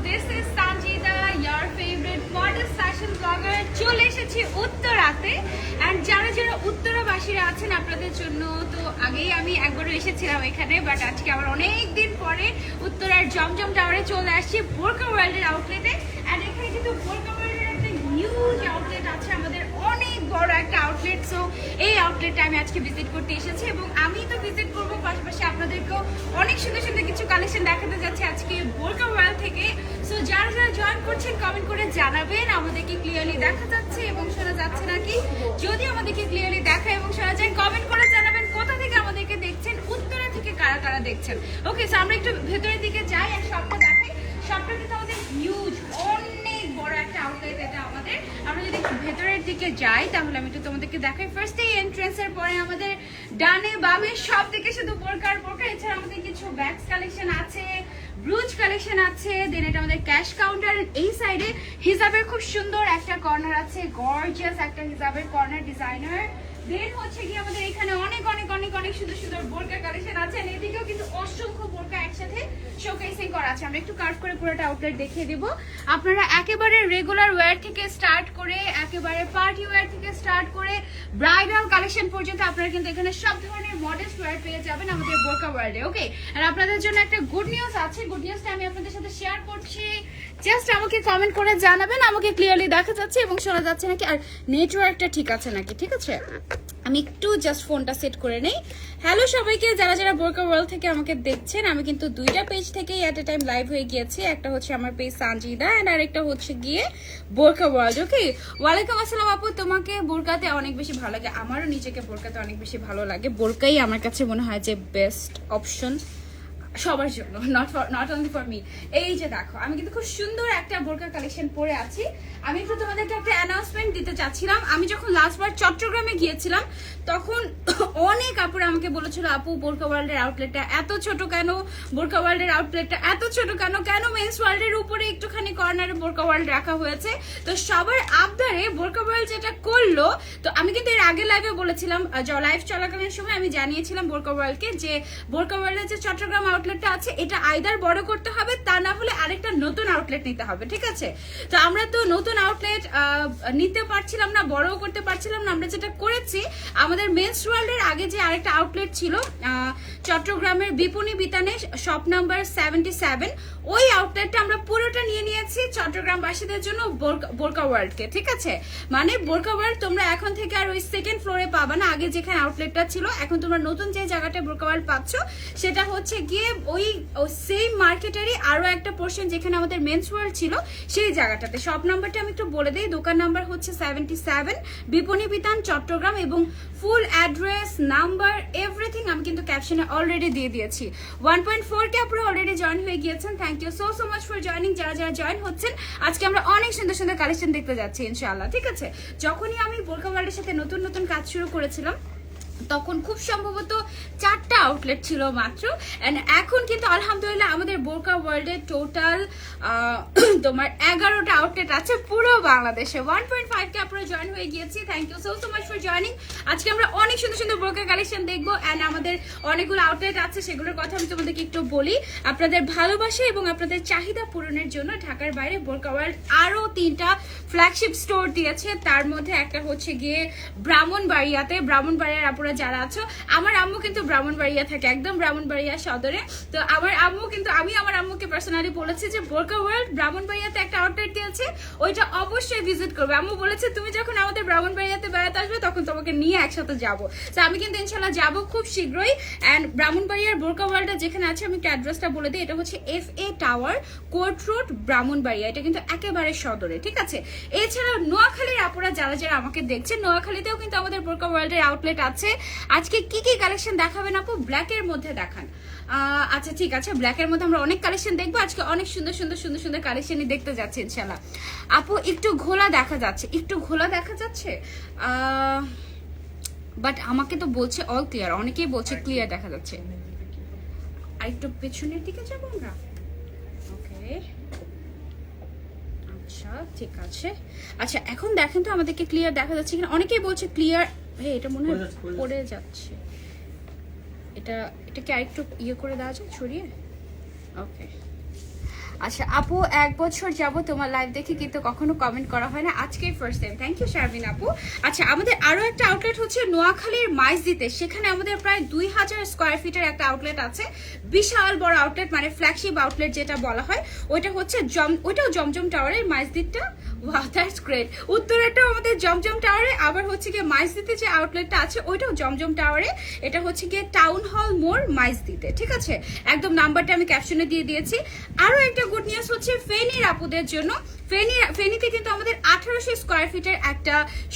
this is Sanjida, your favorite modest fashion blogger. চলে এসেছি উত্তরাতে and যারা যারা উত্তরাবাসীরা আছেন আপনাদের জন্য তো আগেই আমি একবারও এসেছিলাম এখানে বাট আজকে আবার অনেক দিন পরে উত্তরার জমজম টাওয়ারে চলে আসছি বোরকা ওয়ার্ল্ডের আউটলেটে and এখানে কিন্তু বোরকা ওয়ার্ল্ডের একটা হিউজ আউটলেট আছে আমাদের অনেক বড় একটা আউটলেট সো এই আউটলেটটা আমি আজকে ভিজিট করতে এসেছি এবং আমি তো ভিজিট করব পাশাপাশি আপনাদেরকেও অনেক সুন্দর সুন্দর কিছু কালেকশন দেখাতে যাচ্ছি আজকে বোরকা ওয়ার্ল্ড থেকে সো যারা যারা জয়েন করছেন কমেন্ট করে জানাবেন আমাদেরকে ক্লিয়ারলি দেখা যাচ্ছে এবং শোনা যাচ্ছে নাকি যদি আমাদেরকে ক্লিয়ারলি দেখা এবং শোনা যায় কমেন্ট করে জানাবেন কোথা থেকে আমাদেরকে দেখছেন উত্তরা থেকে কারা কারা দেখছেন ওকে সো আমরা একটু ভেতরের দিকে যাই আর সবটা দেখাই সবটা কিন্তু আমাদের হিউজ অনেক বড় একটা আউটলেট এটা আমাদের আমরা যদি একটু ভেতরের দিকে যাই তাহলে আমি একটু তোমাদেরকে দেখাই ফার্স্ট এই এন্ট্রান্সের পরে আমাদের ডানে বামে সব দিকে শুধু বোরকা এছাড়া আমাদের কিছু ব্যাগস কালেকশন আছে ব্রুচ কালেকশন আছে দেন এটা আমাদের ক্যাশ কাউন্টার এই সাইডে হিজাবের খুব সুন্দর একটা কর্নার আছে গর্জিয়াস একটা হিজাবের কর্নার ডিজাইনার দেন হচ্ছে কি আমাদের এখানে অনেক অনেক অনেক অনেক সুন্দর সুন্দর বোরকা কালেকশন আছে আর এদিকেও কিন্তু অসংখ্য বোরকা একসাথে শোকেসিং করা আছে আমরা একটু কাট করে পুরোটা আউটলেট দেখিয়ে দিব আপনারা একেবারে রেগুলার ওয়্যার থেকে স্টার্ট করে একেবারে পার্টি ওয়্যার থেকে স্টার্ট করে ব্রাইডাল কালেকশন পর্যন্ত আপনারা কিন্তু এখানে সব ধরনের মডেস্ট ওয়্যার পেয়ে যাবেন আমাদের বোরকা ওয়ার্ল্ডে ওকে আর আপনাদের জন্য একটা গুড নিউজ আছে গুড নিউজটা আমি আপনাদের সাথে শেয়ার করছি জাস্ট আমাকে কমেন্ট করে জানাবেন আমাকে ক্লিয়ারলি দেখা যাচ্ছে এবং শোনা যাচ্ছে নাকি আর নেটওয়ার্কটা ঠিক আছে নাকি ঠিক আছে আমি একটু জাস্ট ফোনটা সেট করে নেই হ্যালো সবাইকে যারা যারা বোরকা ওয়ার্ল্ড থেকে আমাকে দেখছেন আমি কিন্তু দুইটা পেজ থেকেই এট এ টাইম লাইভ হয়ে গিয়েছি একটা হচ্ছে আমার পেজ সানজিদা এন্ড আরেকটা হচ্ছে গিয়ে বোরকা ওয়ার্ল্ড ওকে ওয়ালাইকুম আসসালাম আপু তোমাকে বোরকাতে অনেক বেশি ভালো লাগে আমারও নিজেকে বোরকাতে অনেক বেশি ভালো লাগে বোরকাই আমার কাছে মনে হয় যে বেস্ট অপশন সবার জন্য নট অনলি ফর মি এই যে দেখো আমি কিন্তু খুব সুন্দর একটা বোরকা কালেকশন পরে আছি আমি একটু তোমাদেরকে একটা অ্যানাউন্সমেন্ট দিতে চাচ্ছিলাম আমি যখন লাস্টবার চট্টগ্রামে গিয়েছিলাম তখন অনেক আপুরা আমাকে বলেছিল আপু বোরকা ওয়ার্ল্ডের আউটলেটটা এত ছোট কেন বোরকা ওয়ার্ল্ডের আউটলেটটা এত ছোট কেন কেন মেন্স ওয়ার্ল্ডের উপরে একটুখানি কর্নারে বোরকা ওয়ার্ল্ড রাখা হয়েছে তো সবার আবদারে বোরকা ওয়ার্ল্ড যেটা করলো তো আমি কিন্তু এর আগে লাইভে বলেছিলাম লাইভ চলাকালীন সময় আমি জানিয়েছিলাম বোরকা ওয়ার্ল্ডকে যে বোরকা ওয়ার্ল্ডের যে চট্টগ্রাম আউটলেটটা আছে এটা আইদার বড় করতে হবে তা না হলে আরেকটা নতুন আউটলেট নিতে হবে ঠিক আছে তো আমরা তো নতুন আউটলেট নিতে পারছিলাম না বড়ও করতে পারছিলাম না আমরা যেটা করেছি আমাদের মেন্স ওয়ার্ল্ডের আগে যে আরেকটা আউটলেট ছিল চট্টগ্রামের বিপণী বিতানে শপ নাম্বার 77 ওই আউটলেটটা আমরা পুরোটা নিয়ে নিয়েছি চট্টগ্রামবাসীদের জন্য বোরকা ওয়ার্ল্ডকে ঠিক আছে মানে বোরকা ওয়ার্ল্ড তোমরা এখন থেকে আর ওই সেকেন্ড ফ্লোরে পাবা না আগে যেখানে আউটলেটটা ছিল এখন তোমরা নতুন যে জায়গাটা বোরকা ওয়ার্ল্ড পাচ্ছ সেটা হচ্ছে গিয়ে ওই সেম মার্কেটেরই আরো একটা পোর্শন যেখানে আমাদের মেন্স ওয়ার্ল্ড ছিল সেই জায়গাটাতে শপ নাম্বারটা আমি একটু বলে দিই দোকান নাম্বার হচ্ছে 77 বিপণী বিতান চট্টগ্রাম এবং ফুল অ্যাড্রেস নাম্বার এভরিথিং আমি কিন্তু ক্যাপশনে অলরেডি দিয়ে দিয়েছি 1.4 কে আপনারা অলরেডি জয়েন হয়ে গিয়েছেন thank you so much for joining যারা যারা জয়েন হচ্ছেন আজকে আমরা অনেক সুন্দর সুন্দর কালেকশন দেখতে যাচ্ছি ইনশাআল্লাহ ঠিক আছে যখনই আমি বোরকা ওয়ার্ল্ডের সাথে নতুন নতুন কাজ শুরু করেছিলাম তখন খুব সম্ভবত 4টা আউটলেট ছিল মাত্র এন্ড এখন কিন্তু আলহামদুলিল্লাহ আমাদের বোরকা ওয়ার্ল্ডের টোটাল তোমার 11টা আউটলেট আছে পুরো বাংলাদেশে 1.5 কে আপনারা জয়েন হয়ে গিয়েছি thank you so much for joining আজকে আমরা অনেক সুন্দর সুন্দর বোরকা কালেকশন দেখবো এন্ড আমাদের অনেকগুলো আউটলেট আছে সেগুলোর কথা আমি তোমাদেরকে একটু বলি আপনাদের ভালোবাসা এবং আপনাদের চাহিদা পূরণের জন্য ঢাকার বাইরে বোরকা ওয়ার্ল্ড আরো 3টা ফ্ল্যাগশিপ স্টোর দিয়েছে তার মধ্যে একটা হচ্ছে গিয়ে ব্রাহ্মণবাড়িয়ার আপুরা যারা আছো আমার আম্মু কিন্তু ব্রাহ্মণবাড়িয়া থাকে একদম ব্রাহ্মণবাড়িয়া সদরে তো আমার আম্মু কিন্তু আমি আমার আম্মুকে পার্সোনালি বলেছি যে বোরকা ওয়ার্ল্ড ব্রাহ্মণবাড়িয়াতে একটা আউটলেট দিয়েছে ওইটা অবশ্যই ভিজিট করবে আম্মু বলেছে তুমি যখন আমাদের ব্রাহ্মণবাড়িয়াতে বেড়াতে আসবে তখন তোমাকে নিয়ে একসাথে যাবো তো আমি কিন্তু ইনশাল্লাহ যাবো খুব শীঘ্রই এন্ড ব্রাহ্মণবাড়িয়ার বোরকা ওয়ার্ল্ডটা যেখানে আছে আমি একটা অ্যাড্রেসটা বলে দিই এটা হচ্ছে FA tower court road Brahmanbaria এটা কিন্তু একেবারে সদরে ঠিক আছে এছাড়াও নোয়াখালীর আপুরা যারা যারা আমাকে দেখছেন নোয়াখালীতেও কিন্তু আমাদের বোরকা ওয়ার্ল্ডের আউটলেট আছে আজকে কি কি কালেকশন দেখাবেন আপু ব্ল্যাক এর মধ্যে দেখান আচ্ছা ঠিক আছে ব্ল্যাক এর মধ্যে আমরা অনেক কালেকশন দেখবো আজকে অনেক সুন্দর সুন্দর সুন্দর সুন্দর কালেকশনই দেখতে যাচ্ছি ইনশাআল্লাহ আপু একটু ঘোলা দেখা যাচ্ছে বাট আমাকে তো বলছে অল ক্লিয়ার অনেকেই বলছে ক্লিয়ার দেখা যাচ্ছে আর একটু পেছনের দিকে যাবো আমরা ওকে আচ্ছা ঠিক আছে আচ্ছা এখন দেখেন তো আমাদেরকে ক্লিয়ার দেখা যাচ্ছে কিনা অনেকেই বলছে ক্লিয়ার এটা মনে হয় পড়ে যাচ্ছে এটা কি আরেকটু ইয়ে করে দেওয়া যায় ছড়িয়ে ওকে আচ্ছা আপু, 1 বছর যাব তোমার লাইভ দেখি, কিন্তু কখনো কমেন্ট করা হয় না, আজকেই first time. Thank you Sharmin আপু। আচ্ছা, আমাদের আরো একটা আউটলেট হচ্ছে নোয়াখালীর মাইজদিতে, সেখানে আমাদের প্রায় 2000 স্কয়ার ফিটের একটা আউটলেট আছে, বিশাল বড় আউটলেট, মানে ফ্ল্যাগশিপ আউটলেট যেটা বলা হয়। ওইটা হচ্ছে ওইটাও জমজম টাওয়ারের, মাইজদিটা ওয়াও দ্যাটস গ্রেট। উত্তরাটাও আমাদের জমজম টাওয়ারে, আবার হচ্ছে গিয়ে মাইজদিতে যে আউটলেটটা আছে ওইটাও জমজম টাওয়ারে। এটা হচ্ছে গিয়ে টাউন হল মোড় মাইজদিতে, ঠিক আছে? একদম নাম্বারটা আমি ক্যাপশনে দিয়ে দিয়েছি। আরো একটা গুড নিউজ হচ্ছে ফেনীর আপুদের জন্য। ফেনীতে কিন্তু আমাদের 1800 স্কয়ার ফিটের একটা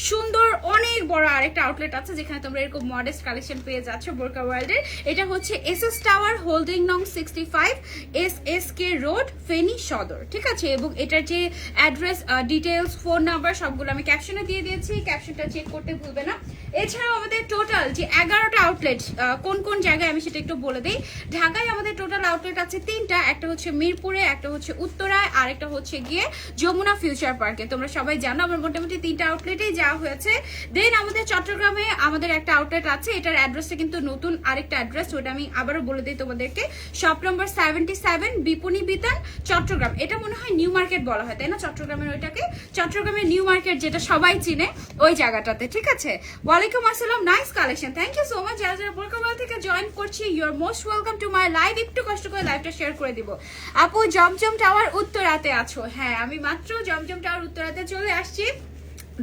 সুন্দর অনেক বড় আরেকটা আউটলেট আছে, যেখানে তোমরা এরকম মডেস্ট কালেকশন পেয়ে যাচ্ছ বোরকা ওয়ার্ল্ডের। এটা হচ্ছে এসএস টাওয়ার, হোল্ডিং নং 65, SSK রোড, ফেনী সদর, ঠিক আছে? এবং এটার যে অ্যাড্রেস, ডিটেলস, ফোন নাম্বার সবগুলো আমি ক্যাপশনে দিয়ে দিয়েছি, ক্যাপশনটা চেক করতে ভুলবে না। এছাড়াও আমাদের টোটাল যে 11টা আউটলেট, কোন কোন জায়গায় আমি সেটা একটু বলে দিই। ঢাকায় আমাদের টোটাল আউটলেট আছে 3টা, একটা হচ্ছে মিরপুরে, একটা হচ্ছে উত্তরায়, আর একটা হচ্ছে গিয়ে যমুনা ফিউচার পার্কে। তোমরা সবাই জানো আমার মোটামুটি 3টা আউটলেটেই যাওয়া হয়েছে। দেন আমাদের চট্টগ্রামে আমাদের একটা আউটলেট আছে, এটার অ্যাড্রেসটা কিন্তু নতুন আরেকটা অ্যাড্রেস, ওটা আমি আবারও বলে দিই তোমাদেরকে। শপ নম্বর 77, বিপণী বিতান, চট্টগ্রাম। এটা মনে হয় নিউ মার্কেট বলা হয়, তাই না? চট্টগ্রামের ওইটাকে চট্টগ্রামের নিউ মার্কেট, যেটা সবাই চিনে, ওই জায়গাটাতে, ঠিক আছে? ওয়ালাইকুম আসসালাম, nice collection, thank you so much. যারা যারা বোরকা ওয়ার্ল্ড থেকে জয়েন করছি, you are most welcome to my live. একটু কষ্ট করে লাইভটা শেয়ার করে দিব। আপু জমজম টাওয়ার উত্তরাতে আছো? হ্যাঁ, আমি মাত্র জমজম টাওয়ার উত্তরাতে চলে আসছি।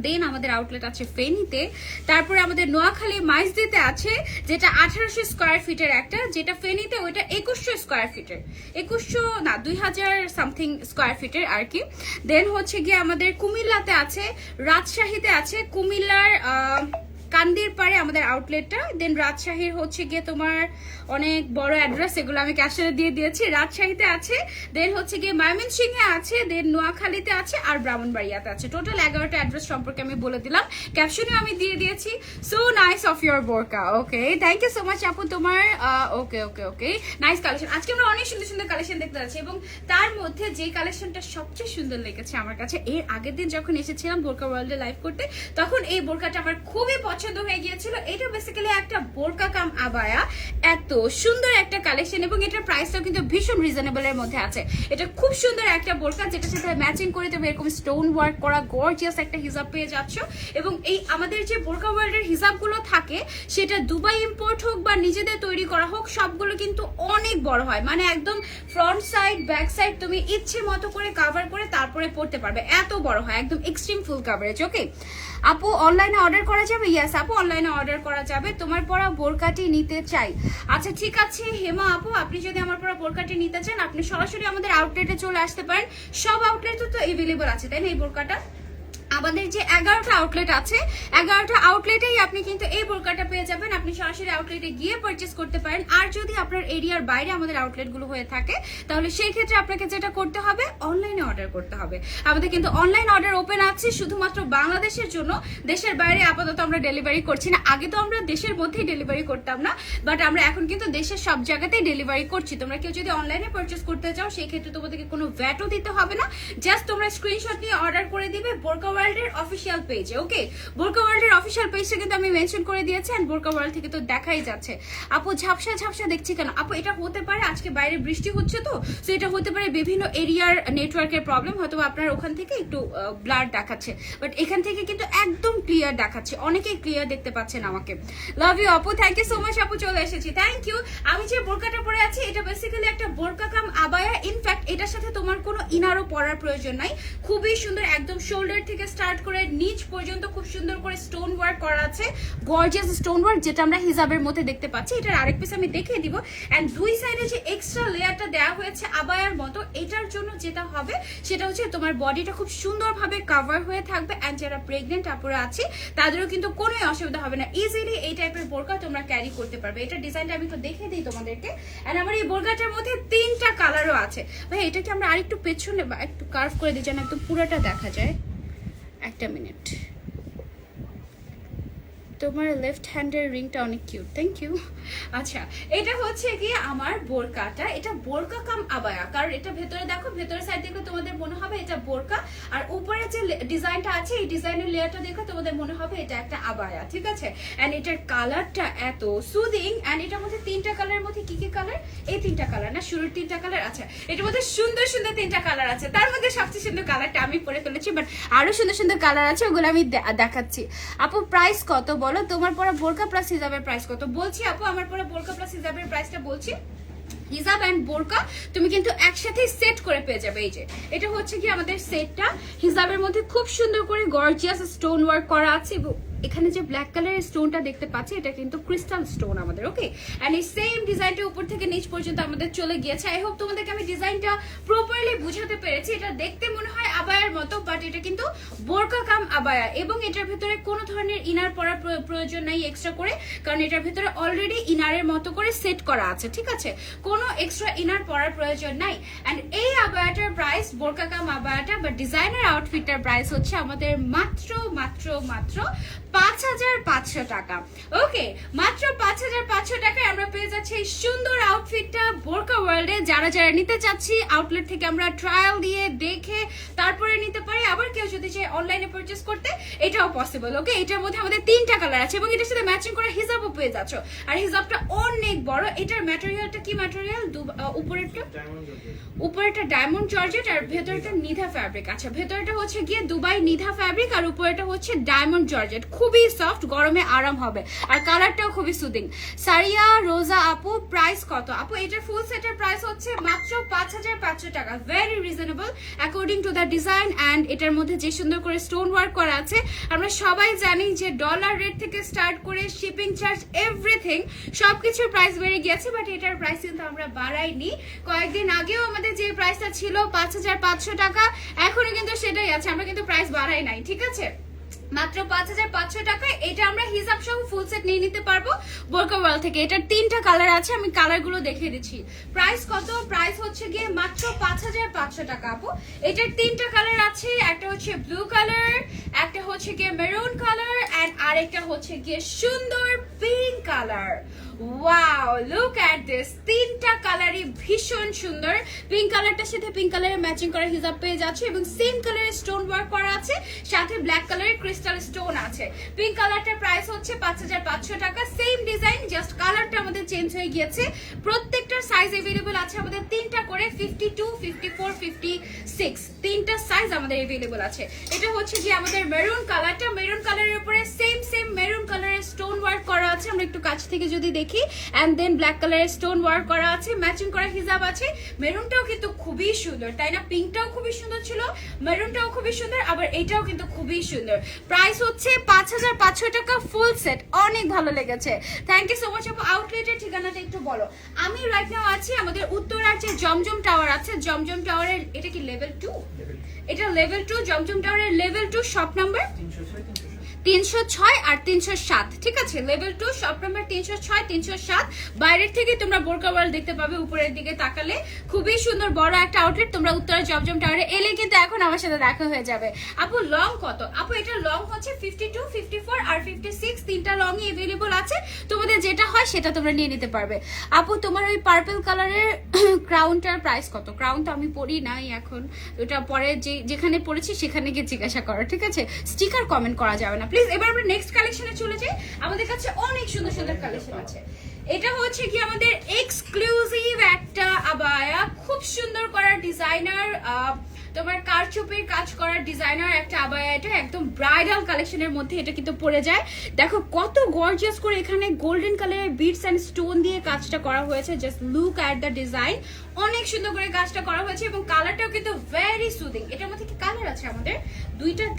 দেন আমাদের আউটলেট আছে ফেনীতে, তারপরে আমাদের নোয়াখালী মাইজদিতে আছে, যেটা 1800 স্কয়ার ফিটের একটা, যেটা ফেনীতে ওইটা 2100 স্কয়ার ফিটের, 2100 না 2000 সামথিং স্কয়ার ফিটের আর কি। দেন হচ্ছে গিয়ে আমাদের কুমিল্লাতে আছে, রাজশাহীতে আছে, কুমিল্লার কান্দির পাড়ে আমাদের আউটলেটটা। দেন রাজশাহীর হচ্ছে গিয়ে তোমার অনেক বড় অ্যাড্রেস, এগুলো আমি ক্যাপশনে দিয়ে দিয়েছি। রাজশাহীতে আছে, দেন হচ্ছে গিয়ে ময়মনসিংহে আছে, দেন নোয়াখালীতে আছে, আর ব্রাহ্মণবাড়িয়াতে আছে। টোটাল 11টা অ্যাড্রেস সম্পর্কে আমি বলে দিলাম, ক্যাপশনে আমি দিয়ে দিয়েছি। সো নাইস অফ ইউর বোরকা, ওকে, থ্যাংক ইউ সো মাচ আপু তোমার। ওকে ওকে ওকে, নাইস কালেকশন। আজকে আমরা অনেক সুন্দর সুন্দর কালেকশন দেখতে পাচ্ছি, এবং তার মধ্যে যে কালেকশনটা সবচেয়ে সুন্দর লেগেছে আমার কাছে, এর আগের দিন যখন এসেছিলাম বোরকা ওয়ার্ল্ডে লাইভ করতে, তখন এই বোরকাটা আমার খুবই পছন্দ হয়ে গিয়েছিল। এটা বেসিক্যালি একটা বোরকা কাম আবায়া, এত সুন্দর একটা কালেকশন, এবং এটার প্রাইসটাও কিন্তু ভীষণ রিজনেবল এর মধ্যে আছে। এটা খুব সুন্দর একটা বোরকা, যেটার সাথে ম্যাচিং করে তুমি এরকম স্টোন ওয়ার্ক করা গর্জিয়াস একটা হিজাব পেয়ে যাচ্ছ। এবং এই আমাদের যে বোরকা ওয়ার্ল্ডের হিজাবগুলো থাকে, সেটা দুবাই ইম্পোর্ট হোক বা নিজেদের তৈরি করা হোক, সবগুলো কিন্তু অনেক বড় হয়, মানে একদম ফ্রন্ট সাইড ব্যাক সাইড তুমি ইচ্ছে মতো করে কভার করে তারপরে পড়তে পারবে, এত বড় হয়, একদম এক্সট্রিম ফুল কভারেজ। ওকে আপু, অনলাইনে অর্ডার করা যাবে? ইয়েস আপু, অনলাইনে অর্ডার করা যাবে। তোমার পরা বোরকাটি নিতে চাই। আচ্ছা ঠিক আছে হেমা আপু, আপনি যদি আমার পরা বোরকাটি নিতে চান, আপনি সরাসরি আমাদের আউটলেটে চলে আসতে পারেন। সব আউটলেটে তো এভেলেবল আছে, তাই না? এই বোরকাটা আমাদের যে 11টা আউটলেট আছে, 11টা আউটলেটেই আপনি কিন্তু এই বোরকাটা পেয়ে যাবেন। আপনি সরাসরি আউটলেটে গিয়ে পারচেজ করতে পারেন। আর যদি আপনার এরিয়ার বাইরে আমাদের আউটলেটগুলো হয়ে থাকে, তাহলে সেই ক্ষেত্রে আপনাকে যেটা করতে হবে, অনলাইনে অর্ডার করতে হবে। আমাদের কিন্তু অনলাইন অর্ডার ওপেন আছে শুধুমাত্র বাংলাদেশের জন্য, দেশের বাইরে আপাতত আমরা ডেলিভারি করছি না। আগে তো আমরা দেশের মধ্যেই ডেলিভারি করতাম না, বাট আমরা এখন কিন্তু দেশের সব জায়গাতেই ডেলিভারি করছি। তোমরা কেউ যদি অনলাইনে পারচেজ করতে চাও, সেই ক্ষেত্রে তোমাদেরকে কোনো ভ্যাটও দিতে হবে না, জাস্ট তোমরা স্ক্রিনশট নিয়ে অর্ডার করে দিবে বোরকা ওয়ার্ল্ডের অফিসিয়াল পেজে। ওকে, বোরকা ওয়ার্ল্ডের অফিসিয়াল পেজটা কিন্তু আমি মেনশন করে দিয়েছি, এন্ড বোরকা ওয়ার্ল্ড থেকে তো দেখাই যাচ্ছে। আপু ঝাপসা ঝাপসা দেখছি কেন? আপু এটা হতে পারে আজকে বাইরে বৃষ্টি হচ্ছে, তো এটা হতে পারে বিভিন্ন এরিয়ার নেটওয়ার্কের প্রবলেম, হয়তো আপনার ওখান থেকে একটু ব্লার দেখাচ্ছে, বাট এখান থেকে কিন্তু একদম ক্লিয়ার দেখাচ্ছে, অনেকেই ক্লিয়ার দেখতে পাচ্ছেন আমাকে। লাভ ইউ আপু, থ্যাংক ইউ সো মাচ আপু, চলে এসেছি, থ্যাংক ইউ। আমি যে বোরকাটা পরে আছি, এটা বেসিক্যালি একটা বোরকা কাম আবায়া। ইনফ্যাক্ট এটার সাথে তোমার কোনো ইনারও পরার প্রয়োজন নাই, খুবই সুন্দর, একদম শোল্ডার থেকে স্টার্ট করে নিচ পর্যন্ত খুব সুন্দর করে স্টোন ওয়ার্ক করা আছে, গর্জিয়াস স্টোন ওয়ার্ক, যেটা আমরা হিজাবের মধ্যে দেখতে পাচ্ছি। এটার আরেক পিস আমি দেখিয়ে দিব। এন্ড দুই সাইডে যে এক্সট্রা লেয়ারটা দেওয়া হয়েছে আবায়ার মতো, এটার জন্য যেটা হবে সেটা হচ্ছে তোমার বডিটা খুব সুন্দরভাবে কভার হয়ে থাকবে। এন্ড যারা প্রেগনেন্ট আপুরা আছে, তাদেরও কিন্তু কোনো অসুবিধা হবে না, ইজিলি এই টাইপের বোরকা তোমরা ক্যারি করতে পারবে। এটা ডিজাইনটা আমি একটু দেখিয়ে দিই তোমাদেরকে। এন্ড আমার এই বোরকাটার মধ্যে 3টা কালারও আছে। ভাই এটাকে আমরা আরেকটু পেছনে বা একটু কার্ভ করে দিই, যেন একদম পুরোটা দেখা যায়। একটা মিনিট, তোমার লেফট হ্যান্ডের রিংটা অনেক কিউট, থ্যাংক ইউ। আচ্ছা, এটা হচ্ছে কি আমার বোরকাটা, এটা বোরকা কাম আবায়া, কারণ এটা ভেতরে দেখো, ভেতরের সাইড দেখো তোমাদের মনে হবে এটা বোরকা, আর উপরে যে ডিজাইনটা আছে এই ডিজাইনের লেয়ারটা দেখো তোমাদের মনে হবে এটা একটা আবায়া, ঠিক আছে। এন্ড এটার কালারটা এত সুদিং, এন্ড এটার মধ্যে তিনটা কালারের মধ্যে কি কি কালার, এই তিনটা কালার না, শুরুর তিনটা কালার। আচ্ছা, এটার মধ্যে সুন্দর সুন্দর তিনটা কালার আছে, তার মধ্যে সবচেয়ে সুন্দর কালারটা আমি পরে ফেলেছি, বাট আরো সুন্দর সুন্দর কালার আছে, ওগুলো আমি দেখাচ্ছি। আপু প্রাইস কত বলো, তোমার পরা বোরকা প্লাস হিজাবের প্রাইস কত? বলছি আপু, আমার পরা বোরকা প্লাস হিজাবের প্রাইসটা বলছি। হিজাব এন্ড বোরকা তুমি কিন্তু একসাথে সেট করে পেয়ে যাবে। এই যে এটা হচ্ছে কি আমাদের সেটটা, হিজাবের মধ্যে খুব সুন্দর করে গর্জিয়াস স্টোন ওয়ার্ক করা আছে, এবং এখানে যে ব্ল্যাক কালারের স্টোনটা দেখতে পাচ্ছি এটা কিন্তু ক্রিস্টাল স্টোন আমাদের, ওকে। এন্ড এই সেম ডিজাইনটা উপর থেকে নিচ পর্যন্ত আমাদের চলে গিয়েছে। আই হোপ তোমাদেরকে আমি ডিজাইনটা প্রপারলি বুঝাতে পেরেছি। এটা দেখতে মনে হয় আবায়ার মতো, বাট এটা কিন্তু বোরকা কাম আবায়া, এবং এটার ভিতরে কোনো ধরনের ইনার পরার প্রয়োজন নাই এক্সট্রা করে, কারণ এটার ভিতরে অলরেডি ইনারের মতো করে সেট করা আছে, ঠিক আছে, কোনো এক্সট্রা ইনার পরার প্রয়োজন নাই। এন্ড এই আবায়াটার প্রাইস, বোরকা কাম আবায়াটা বা ডিজাইনার আউটফিটটার প্রাইস হচ্ছে আমাদের মাত্র মাত্র মাত্র 5,500 টাকা, ওকে। মাত্র 5,500 টাকায় আমরা পেয়ে যাচ্ছি এই সুন্দর আউটফিটটা বোরকা ওয়ার্ল্ডে। যারা যারা নিতে চাচ্ছি আউটলেট থেকে আমরা ট্রায়াল দিয়ে দেখে তারপরে নিতে পারি, আবার কেউ যদি চায় অনলাইনে পারচেজ করতে এটাও পসিবল, ওকে। এটার মধ্যে আমাদের তিনটা কালার আছে, এবং এটার সাথে ম্যাচিং করে হিজাবও পেয়ে যাচ্ছ, আর হিজাবটা অনেক বড়। এটার ম্যাটেরিয়ালটা কি ম্যাটেরিয়াল, উপরেরটা ডায়মন্ড জর্জেট আর ভেতরটা নিধা ফ্যাব্রিক। আচ্ছা, ভেতরটা হচ্ছে গিয়ে দুবাই নিধা ফ্যাব্রিক, আর উপরেটা হচ্ছে ডায়মন্ড জর্জেট, খুবই সফট, গরমে আরাম হবে, আর কালারটাও খুবই সুদিং। সারিয়া রোজা আপু প্রাইস কত? আপু এটার ফুল সেটের প্রাইস হচ্ছে মাত্র 5,500 টাকা, very reasonable according to the design. And এটার মধ্যে যে সুন্দর করে স্টোন ওয়ার্ক করা আছে, আমরা সবাই জানি যে ডলার রেট থেকে স্টার্ট করে শিপিং চার্জ এভরিথিং সবকিছুর প্রাইস বেড়ে গিয়েছে, বাট এটার প্রাইস কিন্তু আমরা বাড়াইনি। কয়েকদিন আগেও আমাদের যে প্রাইসটা ছিল 5,500 টাকা, এখনো কিন্তু সেটাই আছে, আমরা কিন্তু প্রাইস বাড়াই নাই, ঠিক আছে। মাত্র 5,500 টাকায় এটা আমরা হিজাব সহ ফুল সেট নিয়ে নিতে পারবো বোরকা ওয়ার্ল্ড থেকে। এটার তিনটা কালার আছে, আমি কালারগুলো দেখিয়ে দিচ্ছি। প্রাইস কত? প্রাইস হচ্ছে গিয়ে মাত্র 5,500 টাকা আপু। এটার তিনটা কালার আছে, একটা হচ্ছে ব্লু কালার, একটা হচ্ছে গিয়ে মেরুন কালার, এন্ড আরেকটা হচ্ছে গিয়ে সুন্দর pink colour. Wow, look at this, তিনটা কালারই ভীষণ সুন্দর। পিঙ্ক কালারটার সাথে পিঙ্ক কালারের ম্যাচিং করা হিজাব পেয়ে যাচ্ছে, এবং সেম কালারের স্টোন ওয়ার্ক করা আছে, সাথে ব্ল্যাক কালারের ক্রিস্টাল স্টোন আছে। পিঙ্ক কালারটার প্রাইস হচ্ছে 5,500 টাকা, সেম ডিজাইন, জাস্ট কালারটা আমাদের চেঞ্জ হয়ে গিয়েছে। প্রত্যেকটার সাইজ अवेलेबल আছে আমাদের তিনটা করে, 52, 54, 56, তিনটা সাইজ আমাদের अवेलेबल আছে। এটা হচ্ছে যে আমাদের মেরুন কালারটা, মেরুন কালারের উপরে সেম মেরুন কালারের স্টোন ওয়ার্ক করা আছে, আমরা একটু কাছ থেকে যদি দেখি, এন্ড দেন ব্ল্যাক কালারের স্টোন ওয়ার্ক করা আছে, ম্যাচিং করা হিজাব আছে। মেরুনটাও কিন্তু খুবই সুন্দর, তাই না? পিঙ্কটাও খুবই সুন্দর ছিল, মেরুনটাও খুবই সুন্দর, আবার এটাও কিন্তু খুবই সুন্দর। প্রাইস হচ্ছে 5,500 টাকা ফুল সেট, অনেক ভালো লেগেছে, থ্যাংক ইউ সো মাচ আপু। আউটলেটের ঠিকানাটা একটু বলো। আমি রাইট নাও আছি আমাদের উত্তরার যে জমজম টাওয়ার আছে, জমজম টাওয়ারের, এটা কি লেভেল 2? এটা লেভেল 2, জমজম টাওয়ারের লেভেল 2, শপ নাম্বার 306 আর 307, ঠিক আছে। Level 2, shop number 306, 307। বাইরের থেকে তোমরা বোরকা ওয়ার্ল্ড দেখতে পাবে, উপরের দিকে তাকালে খুবই সুন্দর বড় একটা আউটলেট। তোমরা উত্তরা জমজম টাওয়ারে এলে কিন্তু এখন আমার সাথে দেখা হয়ে যাবে। আপু লং কত? আপু এটা লং হচ্ছে 52, 54 আর 56, তিনটা লংই अवेलेबल আছে, তোমাদের যেটা হয় সেটা তোমরা নিয়ে নিতে পারবে। আপু তোমার ওই পার্পল কালারের ক্রাউনটার প্রাইস কত? ক্রাউনটা আমি পরি নাই এখন, ওটা পরে যেখানে পড়েছি সেখানে গিয়ে জিজ্ঞাসা করো, ঠিক আছে। স্টিকার কমেন্ট করা যাবে না প্লিজ। এবার আমরা নেক্সট কালেকশনে চলে যাই, আমাদের কাছে অনেক সুন্দর সুন্দর কালেকশন আছে। এটা হচ্ছে কি আমাদের এক্সক্লুসিভ একটা আবায়া, খুব সুন্দর করার ডিজাইনার, তোমার কারচুপির কাজ করার ডিজাইনার একটা আবায়া। এটা একদম ব্রাইডাল কালেকশনের মধ্যে এটা কিন্তু পড়ে যায়। দেখো কত গর্জিয়াস করে এখানে গোল্ডেন কালারের বিটস এন্ড স্টোন দিয়ে কাজটা করা হয়েছে, just look at the design, অনেক সুন্দর করে কাজটা করা হয়েছে, এবং কালারটাও কিন্তু ভেরি সুদিং। এটার মধ্যে কি কালার আছে আমাদের?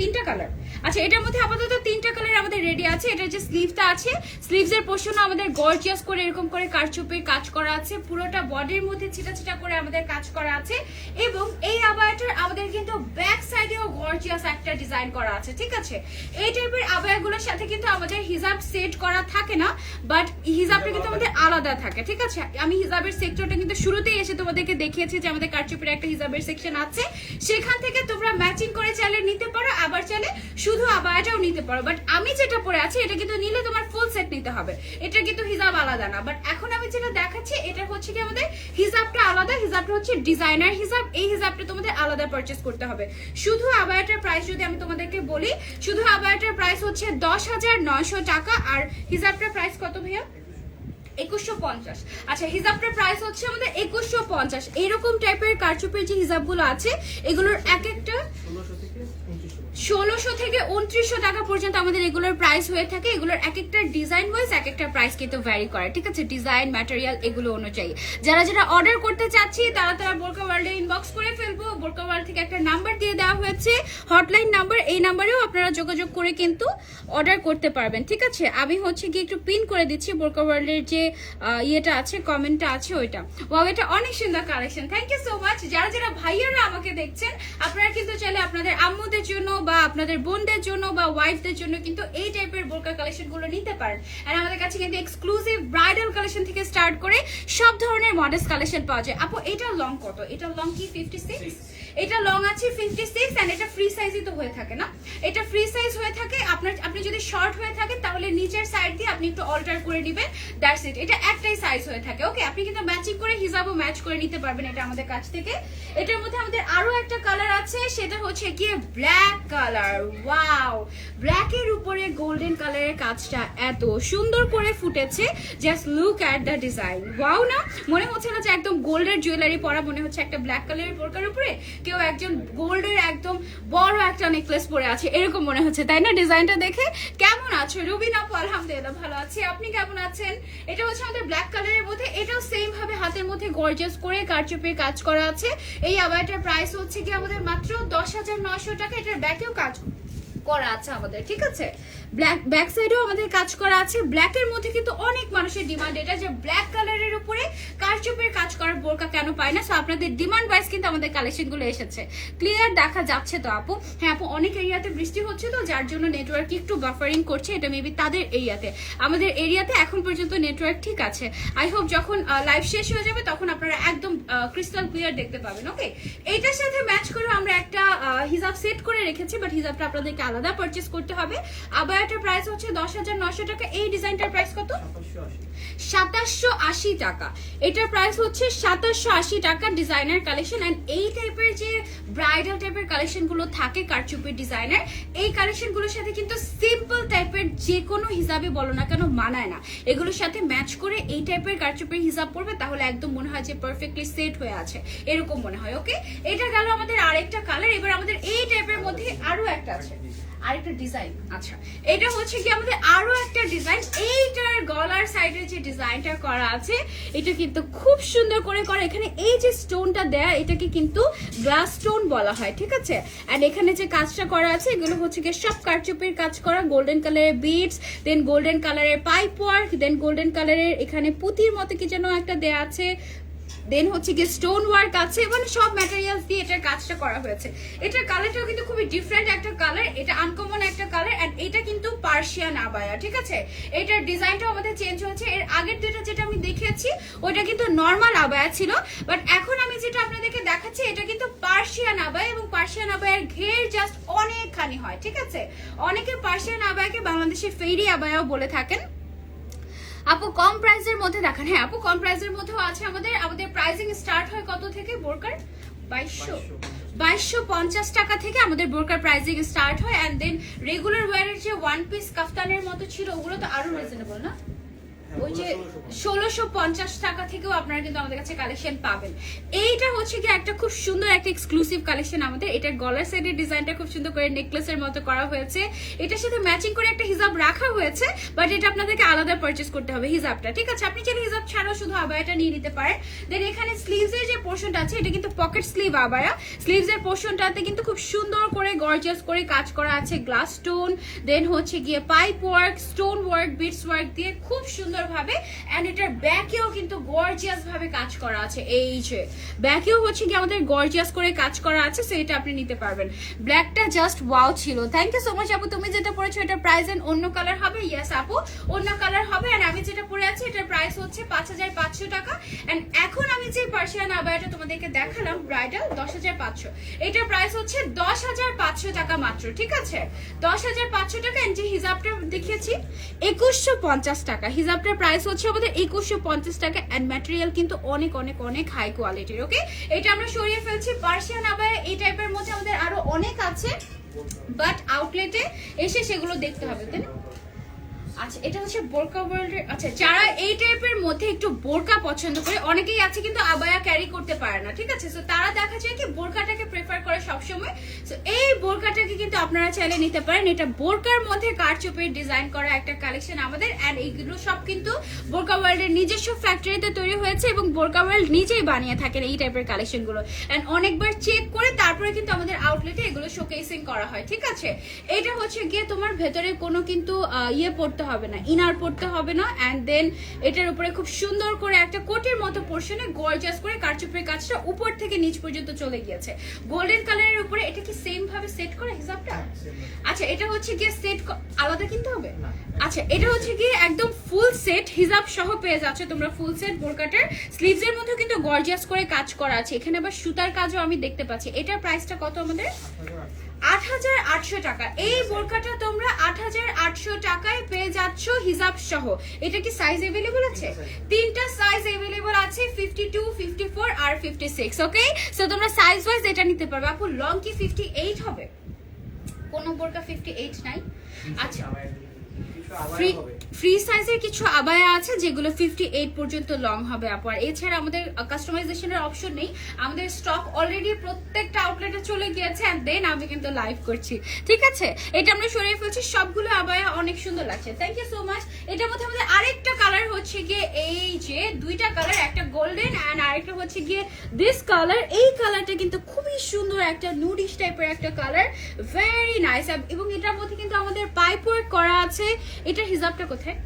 তিনটা কালার। আচ্ছা, এটার মধ্যে আপাতত তিনটা কালার আমাদের রেডি আছে। এটার যে স্লিভটা আছে, স্লিভসের পোর্শনও আমাদের গর্জিয়াস করে এরকম করে কারচুপির কাজ করা আছে, পুরোটা বডির মধ্যে ছিটা ছিটা করে আমাদের কাজ করা আছে। এবং এই আবায়াটার আমাদের কিন্তু ব্যাক সাইডেও গর্জিয়াস একটা ডিজাইন করা আছে, ঠিক আছে। এই টাইপের আবায়াগুলোর সাথে কিন্তু আমাদের হিজাব সেট করা থাকে না, বাট হিজাবটা কিন্তু আমাদের আলাদা থাকে, ঠিক আছে। আমি হিজাবের সেক্টরটা কিন্তু শুরুতেই এসে তোমাদেরকে দেখিয়েছি যে আমাদের কারচুপির একটা হিজাবের সেকশন আছে, সেখান থেকে তোমরা ম্যাচিং করে চাইলে নিতে পারো, আবার চাইলে শুধু আবায়াটাও নিতে পারো। বাট আমি যেটা পরে আছি এটা কিন্তু নিলে তোমার ফুল সেট নিতে হবে, এটা কিন্তু হিজাব আলাদা না। বাট এখন আমি যেটা দেখাচ্ছি এটা হচ্ছে কি আমাদের হিজাবটা আলাদা, হিজাবটা হচ্ছে ডিজাইনার হিজাব, এই হিজাবটা তোমাদের আলাদা পারচেজ করতে হবে। শুধু আবায়াটার প্রাইস যদি আমি তোমাদেরকে বলি, শুধু আবায়াটার প্রাইস হচ্ছে 10,900 টাকা। আর হিজাবটার প্রাইস কত ভাইয়া? 2150। আচ্ছা, হিজাবটার প্রাইস হচ্ছে আমাদের 2150। এরকম টাইপের কারচুপির যে হিজাবগুলো আছে এগুলোর এক একটা 1600 থেকে 2900 টাকা পর্যন্ত আমাদের এগুলোর প্রাইস হয়ে থাকে। এগুলোর এক একটা ডিজাইন ওয়াইজ এক একটা প্রাইস কিন্তু ভ্যারি করে, ঠিক আছে, ডিজাইন ম্যাটেরিয়াল এগুলো অনুযায়ী। যারা যারা অর্ডার করতে চাচ্ছি তারা তারা বোরকা ওয়ার্ল্ডে ইনবক্স করে ফেলবো। বোরকা ওয়ার্ল্ড থেকে একটা নাম্বার দিয়ে দেওয়া হয়েছে, হটলাইন নাম্বার, এই নাম্বারেও আপনারা যোগাযোগ করে কিন্তু অর্ডার করতে পারবেন, ঠিক আছে। আমি হচ্ছে কি একটু পিন করে দিচ্ছি বোরকা ওয়ার্ল্ডের যে ইয়েটা আছে, কমেন্টটা আছে ওইটা। ওয়াও, এটা অনেক সুন্দর collection, thank you so much. যারা যারা ভাইয়ারা আমাকে দেখছেন আপনারা কিন্তু চাইলে আপনাদের আম্মুদের জন্য বা আপনাদের বোনদের জন্য বা ওয়াইফদের জন্য কিন্তু এই টাইপের বোরকা কালেকশন গুলো নিতে পারেন। আর আমাদের কাছে কিন্তু এক্সক্লুসিভ ব্রাইডাল কালেকশন থেকে স্টার্ট করে সব ধরনের মডেলস কালেকশন পাওয়া যায়। আপু এটা লং কত? এটা লং কি 56? এটা লং আছে 56 এন্ড এটা ফ্রি সাইজই তো হয়ে থাকে না, এটা ফ্রি সাইজ হয়ে থাকে। আপনি যদি শর্ট হয়ে থাকে তাহলে নিচের সাইড দিয়ে আপনি একটু অল্টার করে দিবেন, দ্যাটস ইট। এটা একটাই সাইজ হয়ে থাকে, ওকে। আপনি কিন্তু ম্যাচিং করে হিজাবও ম্যাচ করে নিতে পারবেন এটা আমাদের কাছ থেকে। এটার মধ্যে আমাদের আরো একটা কালার আছে, সেটা হচ্ছে কি ব্ল্যাক কালার। ওয়াও, ব্ল্যাকের উপরে গোল্ডেন কালারের কাজটা এত সুন্দর করে ফুটেছে, just look at the design. Wow না, মনে হচ্ছে না যে একদম গোল্ডের জুয়েলারি পরা, মনে হচ্ছে একটা ব্ল্যাক কালারের বোরকার উপরে কেউ একজন গোল্ডের একদম বড় একটা নেকলেস পরে আছে, এরকম মনে হচ্ছে, তাই না? ডিজাইনটা দেখে কেমন আছো রুবিন আপু? আলহামদুলিল্লাহ ভালো আছি, আপনি কেমন আছেন? এটা হচ্ছে আমাদের ব্ল্যাক কালারের মধ্যে, এটাও সেম ভাবে হাতের মধ্যে গর্জিয়াস করে কারচুপির কাজ করা আছে। এই আবায়াটার প্রাইস হচ্ছে কি আমাদের মাত্র 10,900 টাকা। এটার ব্যাকেও কাজ করা আছে আমাদের, ঠিক আছে। ব্যাক সাইডেও আমাদের কাজ করা আছে। ব্ল্যাকের মধ্যে কিন্তু অনেক মানুষের ডিমান্ড এটা, যে ব্ল্যাক কালারের উপরে কারচুপির কাজ করার বোরকা কেন পায় না। সো আপনাদের ডিমান্ড ওয়াইজ কিন্তু আমাদের কালেকশন গুলো এসেছে। ক্লিয়ার দেখা যাচ্ছে তো আপু? হ্যাঁ আপু, অনেক এরিয়াতে বৃষ্টি হচ্ছে তো যার জন্য নেটওয়ার্ক একটু বাফারিং করছে, এটা মেবি তাদের এরিয়াতে। আমাদের এরিয়াতে এখন পর্যন্ত নেটওয়ার্ক ঠিক আছে। আই হোপ যখন লাইভ শেষ হয়ে যাবে তখন আপনারা একদম ক্রিস্টাল ক্লিয়ার দেখতে পাবেন, ওকে। এইটার সাথে ম্যাচ করে আমরা একটা হিজাব সেট করে রেখেছি, বাট হিজাবটা আপনাদেরকে আলাদা পারচেজ করতে হবে। আবার এটার প্রাইস হচ্ছে 10,900 টাকা। এই ডিজাইনটার প্রাইস কত? 2780 টাকা। এটার প্রাইস হচ্ছে 2780 টাকা, ডিজাইনার কালেকশন। এন্ড এই টাইপের যে ব্রাইডাল টাইপের কালেকশন গুলো থাকে কারচুপির ডিজাইনার, এই কালেকশন গুলোর সাথে কিন্তু সিম্পল টাইপের যে কোনো হিসাবে বলো না কেন মানায় না। এগুলোর সাথে ম্যাচ করে এই টাইপের কারচুপির হিসাব পড়বে তাহলে একদম মনে হয় যে পারফেক্টলি সেট হয়ে আছে, এরকম মনে হয়, ওকে। এটা গেল আমাদের আরেকটা কালার। এবার আমাদের এই টাইপের মধ্যে আরো একটা আছে, আরেকটা ডিজাইন। আচ্ছা, এটা হচ্ছে কি আমাদের আরো একটা ডিজাইন। এইটার গলার সাইডে যে ডিজাইনটা করা আছে এটা কিন্তু খুব সুন্দর করে করা। এখানে এই যে স্টোনটা দেয়া এটাকে কিন্তু গ্লাস স্টোন বলা হয়, ঠিক আছে। এন্ড এখানে যে কাজটা করা আছে এগুলো হচ্ছে কি সব কারচুপির কাজ করা, গোল্ডেন কালারের বিডস, দেন গোল্ডেন কালারের পাইপ ওয়ার্ক, দেন গোল্ডেন কালারের এখানে পুঁতির মতো কি যেন একটা দেয়া আছে, দেন হচ্ছে কি স্টোন ওয়ার্ক আছে, মানে সব ম্যাটেরিয়ালস দিয়ে এটার কাজটা করা হয়েছে। এটার কালারটাও কিন্তু খুবই ডিফারেন্ট একটা কালার, এটা আনকমন একটা কালার। এন্ড এটা কিন্তু পার্সিয়ান আবায়া, ঠিক আছে। এটার ডিজাইনটাও আমাদের চেঞ্জ হয়েছে। এর আগের দুটো যেটা আমি দেখিয়েছি ওইটা কিন্তু নর্মাল আবায়া ছিল, বাট এখন আমি যেটা আপনাদেরকে দেখাচ্ছি এটা কিন্তু পার্সিয়ান আবায়া। এবং পার্সিয়ান আবায়ার ঘের জাস্ট অনেকখানি হয়, ঠিক আছে। অনেকে পার্সিয়ান আবায়াকে বাংলাদেশে ফেরি আবায়াও বলে থাকেন। আপু কম প্রাইসের মধ্যে দেখান। হ্যাঁ আপু, কম প্রাইসের মধ্যেও আছে আমাদের প্রাইসিং স্টার্ট হয় কত থেকে? বোরকার 2250 টাকা থেকে আমাদের বোরকার প্রাইসিং স্টার্ট হয়। এন্ড দেন রেগুলার ওয়্যারের যে ওয়ান পিস কাফতানের মতো ছিল ওগুলো তো আরো রিজনেবল না, ওই যে 1650 টাকা থেকেও আপনারা কিন্তু আমাদের কাছে কালেকশন পাবেন। এইটা হচ্ছে কি একটা খুব সুন্দর একটা এক্সক্লুসিভ কালেকশন আমাদের। এটার গলার সাইডের ডিজাইনটা খুব সুন্দর করে নেকলেসের মতো করা হয়েছে। এটার সাথে ম্যাচিং করে একটা হিজাব রাখা হয়েছে, বাট এটা আপনাদেরকে আলাদা পারচেজ করতে হবে হিজাবটা, ঠিক আছে। আপনি চাইলে হিজাব ছাড়াও শুধু আবায়াটা নিয়ে নিতে পারেন। দেন এখানে স্লিভস এর যে পোর্শনটা আছে এটা কিন্তু পকেট স্লিভ আবায়া। স্লিভস এর পোর্শনটাতে কিন্তু খুব সুন্দর করে গর্জিয়াস করে কাজ করা আছে, গ্লাস স্টোন, দেন হচ্ছে গিয়ে pipe work, stone work, beads work দিয়ে খুব সুন্দর ভাবে। এন্ড এটার ব্যাকেও কিন্তু গর্জিয়াস ভাবে কাজ করা আছে, এই যে ব্যাকেও হচ্ছে কি আমাদের গর্জিয়াস করে কাজ করা আছে, সো এটা আপনি নিতে পারবেন। ব্ল্যাকটা জাস্ট ওয়াও ছিল। থ্যাংক ইউ সো মাচ আপু, তুমি যেটা পরেছো এটার প্রাইস এন্ড অন্য কালার হবে। ইয়েস আপু, অন্য কালার হবে। এন্ড আমি যেটা পরে আছি এটার প্রাইস হচ্ছে 5500 টাকা। এন্ড এখন আমি যে পার্সিয়ান আবায়াটা তোমাদেরকে দেখালাম ব্রাইডাল 10500, এটার প্রাইস হচ্ছে 10500 টাকা মাত্র, ঠিক আছে 10500 টাকা। এন্ড যে হিজাবটা দেখিয়েছি 2150 টাকা, হিজাবটার প্রাইস হচ্ছে আমাদের 2150 টাকা। এন্ড ম্যাটেরিয়াল কিন্তু অনেক অনেক অনেক হাই কোয়ালিটির। ওকে, এটা আমরা সরিয়ে ফেলছি। পার্সিয়ান আবায়া এই টাইপের মধ্যে আমাদের আরো অনেক আছে, বাট আউটলেটে এসে সেগুলো দেখতে হবে, তাই না? আচ্ছা, এটা হচ্ছে বোরকা ওয়ার্ল্ডের। আচ্ছা, যারা এই টাইপের মধ্যে একটু বোরকা পছন্দ করে, অনেকেই আছে কিন্তু আবায়া ক্যারি করতে পারে না, ঠিক আছে, সো তারা দেখা যায় কি বোরকাটাকে প্রেফার করে সবসময়। সো এই বোরকাটাকে কিন্তু আপনারা চাইলে নিতে পারেন। এটা বোরকার মধ্যে কারচুপির ডিজাইন করা একটা কালেকশন আমাদের। এন্ড এইগুলো সব কিন্তু বোরকা ওয়ার্ল্ডের নিজস্ব ফ্যাক্টরিতে তৈরি হয়েছে এবং বোরকা ওয়ার্ল্ড নিজেই বানিয়ে থাকেন এই টাইপের কালেকশনগুলো। এন্ড অনেকবার চেক করে তারপরে কিন্তু আমাদের আউটলেটে এগুলো শোকেসিং করা হয়, ঠিক আছে। এটা হচ্ছে গিয়ে তোমার ভেতরে কোনো কিন্তু ইয়ে পড়তে হবে না, ইনার পড়তে হবে না। এন্ড দেন এটার উপরে খুব সুন্দর করে একটা কোটের মতো পোর্শনে গর্জিয়াস করে কারচুপির কাজটা উপর থেকে নিচ পর্যন্ত চলে গিয়েছে গোল্ডেন কালারের উপরে। এটা কি সেম ভাবে সেট করা হিসাবটা? আচ্ছা, এটা হচ্ছে গিয়ে সেট আলাদা কিনতে হবে। আচ্ছা, এটা হচ্ছে গিয়ে একদম ফুল সেট হিজাব সহ পেয়ে যাচ্ছে তোমরা, ফুল সেট বোরকাটার স্লিভস এর মধ্যে কিন্তু গর্জিয়াস করে কাজ করা আছে। এখানে আবার সুতার কাজও আমি দেখতে পাচ্ছি। এটার প্রাইসটা কত আমাদের? 8800 টাকা। এই বোরকাটা তোমরা 8800 টাকায় পেয়ে যাচ্ছ হিজাব সহ। এটা কি সাইজ अवेलेबल আছে? তিনটা সাইজ अवेलेबल আছে, 52, 54 আর 56। ওকে, সো তোমরা সাইজ ওয়াইজ এটা নিতে পারবে। আপু লং কি 58 হবে? কোন বোরকা 58 নাই? আচ্ছা, ফ্রি সাইজের কিছু আবায়া আছে যেগুলো 58 পর্যন্ত লং হবে আপু। আর এছাড়া আমাদের কাস্টমাইজেশনের অপশন নেই, আমাদের স্টক অলরেডি প্রত্যেকটা আউটলেটে চলে গিয়েছে। এন্ড দেন আমি কিন্তু লাইভ করছি, ঠিক আছে। এটা আমরা সরিয়ে ফেলছি। সবগুলো আবায়া অনেক সুন্দর লাগছে, থ্যাংক ইউ সো মাচ। এটার মধ্যে আমাদের আরেকটা কালার হচ্ছে গিয়ে এই যে দুইটা কালার, একটা গোল্ডেন এন্ড আরেকটা হচ্ছে গিয়ে দিস কালার। এই কালারটা কিন্তু খুবই সুন্দর, একটা নুডিশ টাইপের একটা কালার, ভেরি নাইস। এবং এটার মধ্যে কিন্তু আমাদের পাইপ ওয়ার্ক করা আছে। এটার হিজাবটা কোথায়?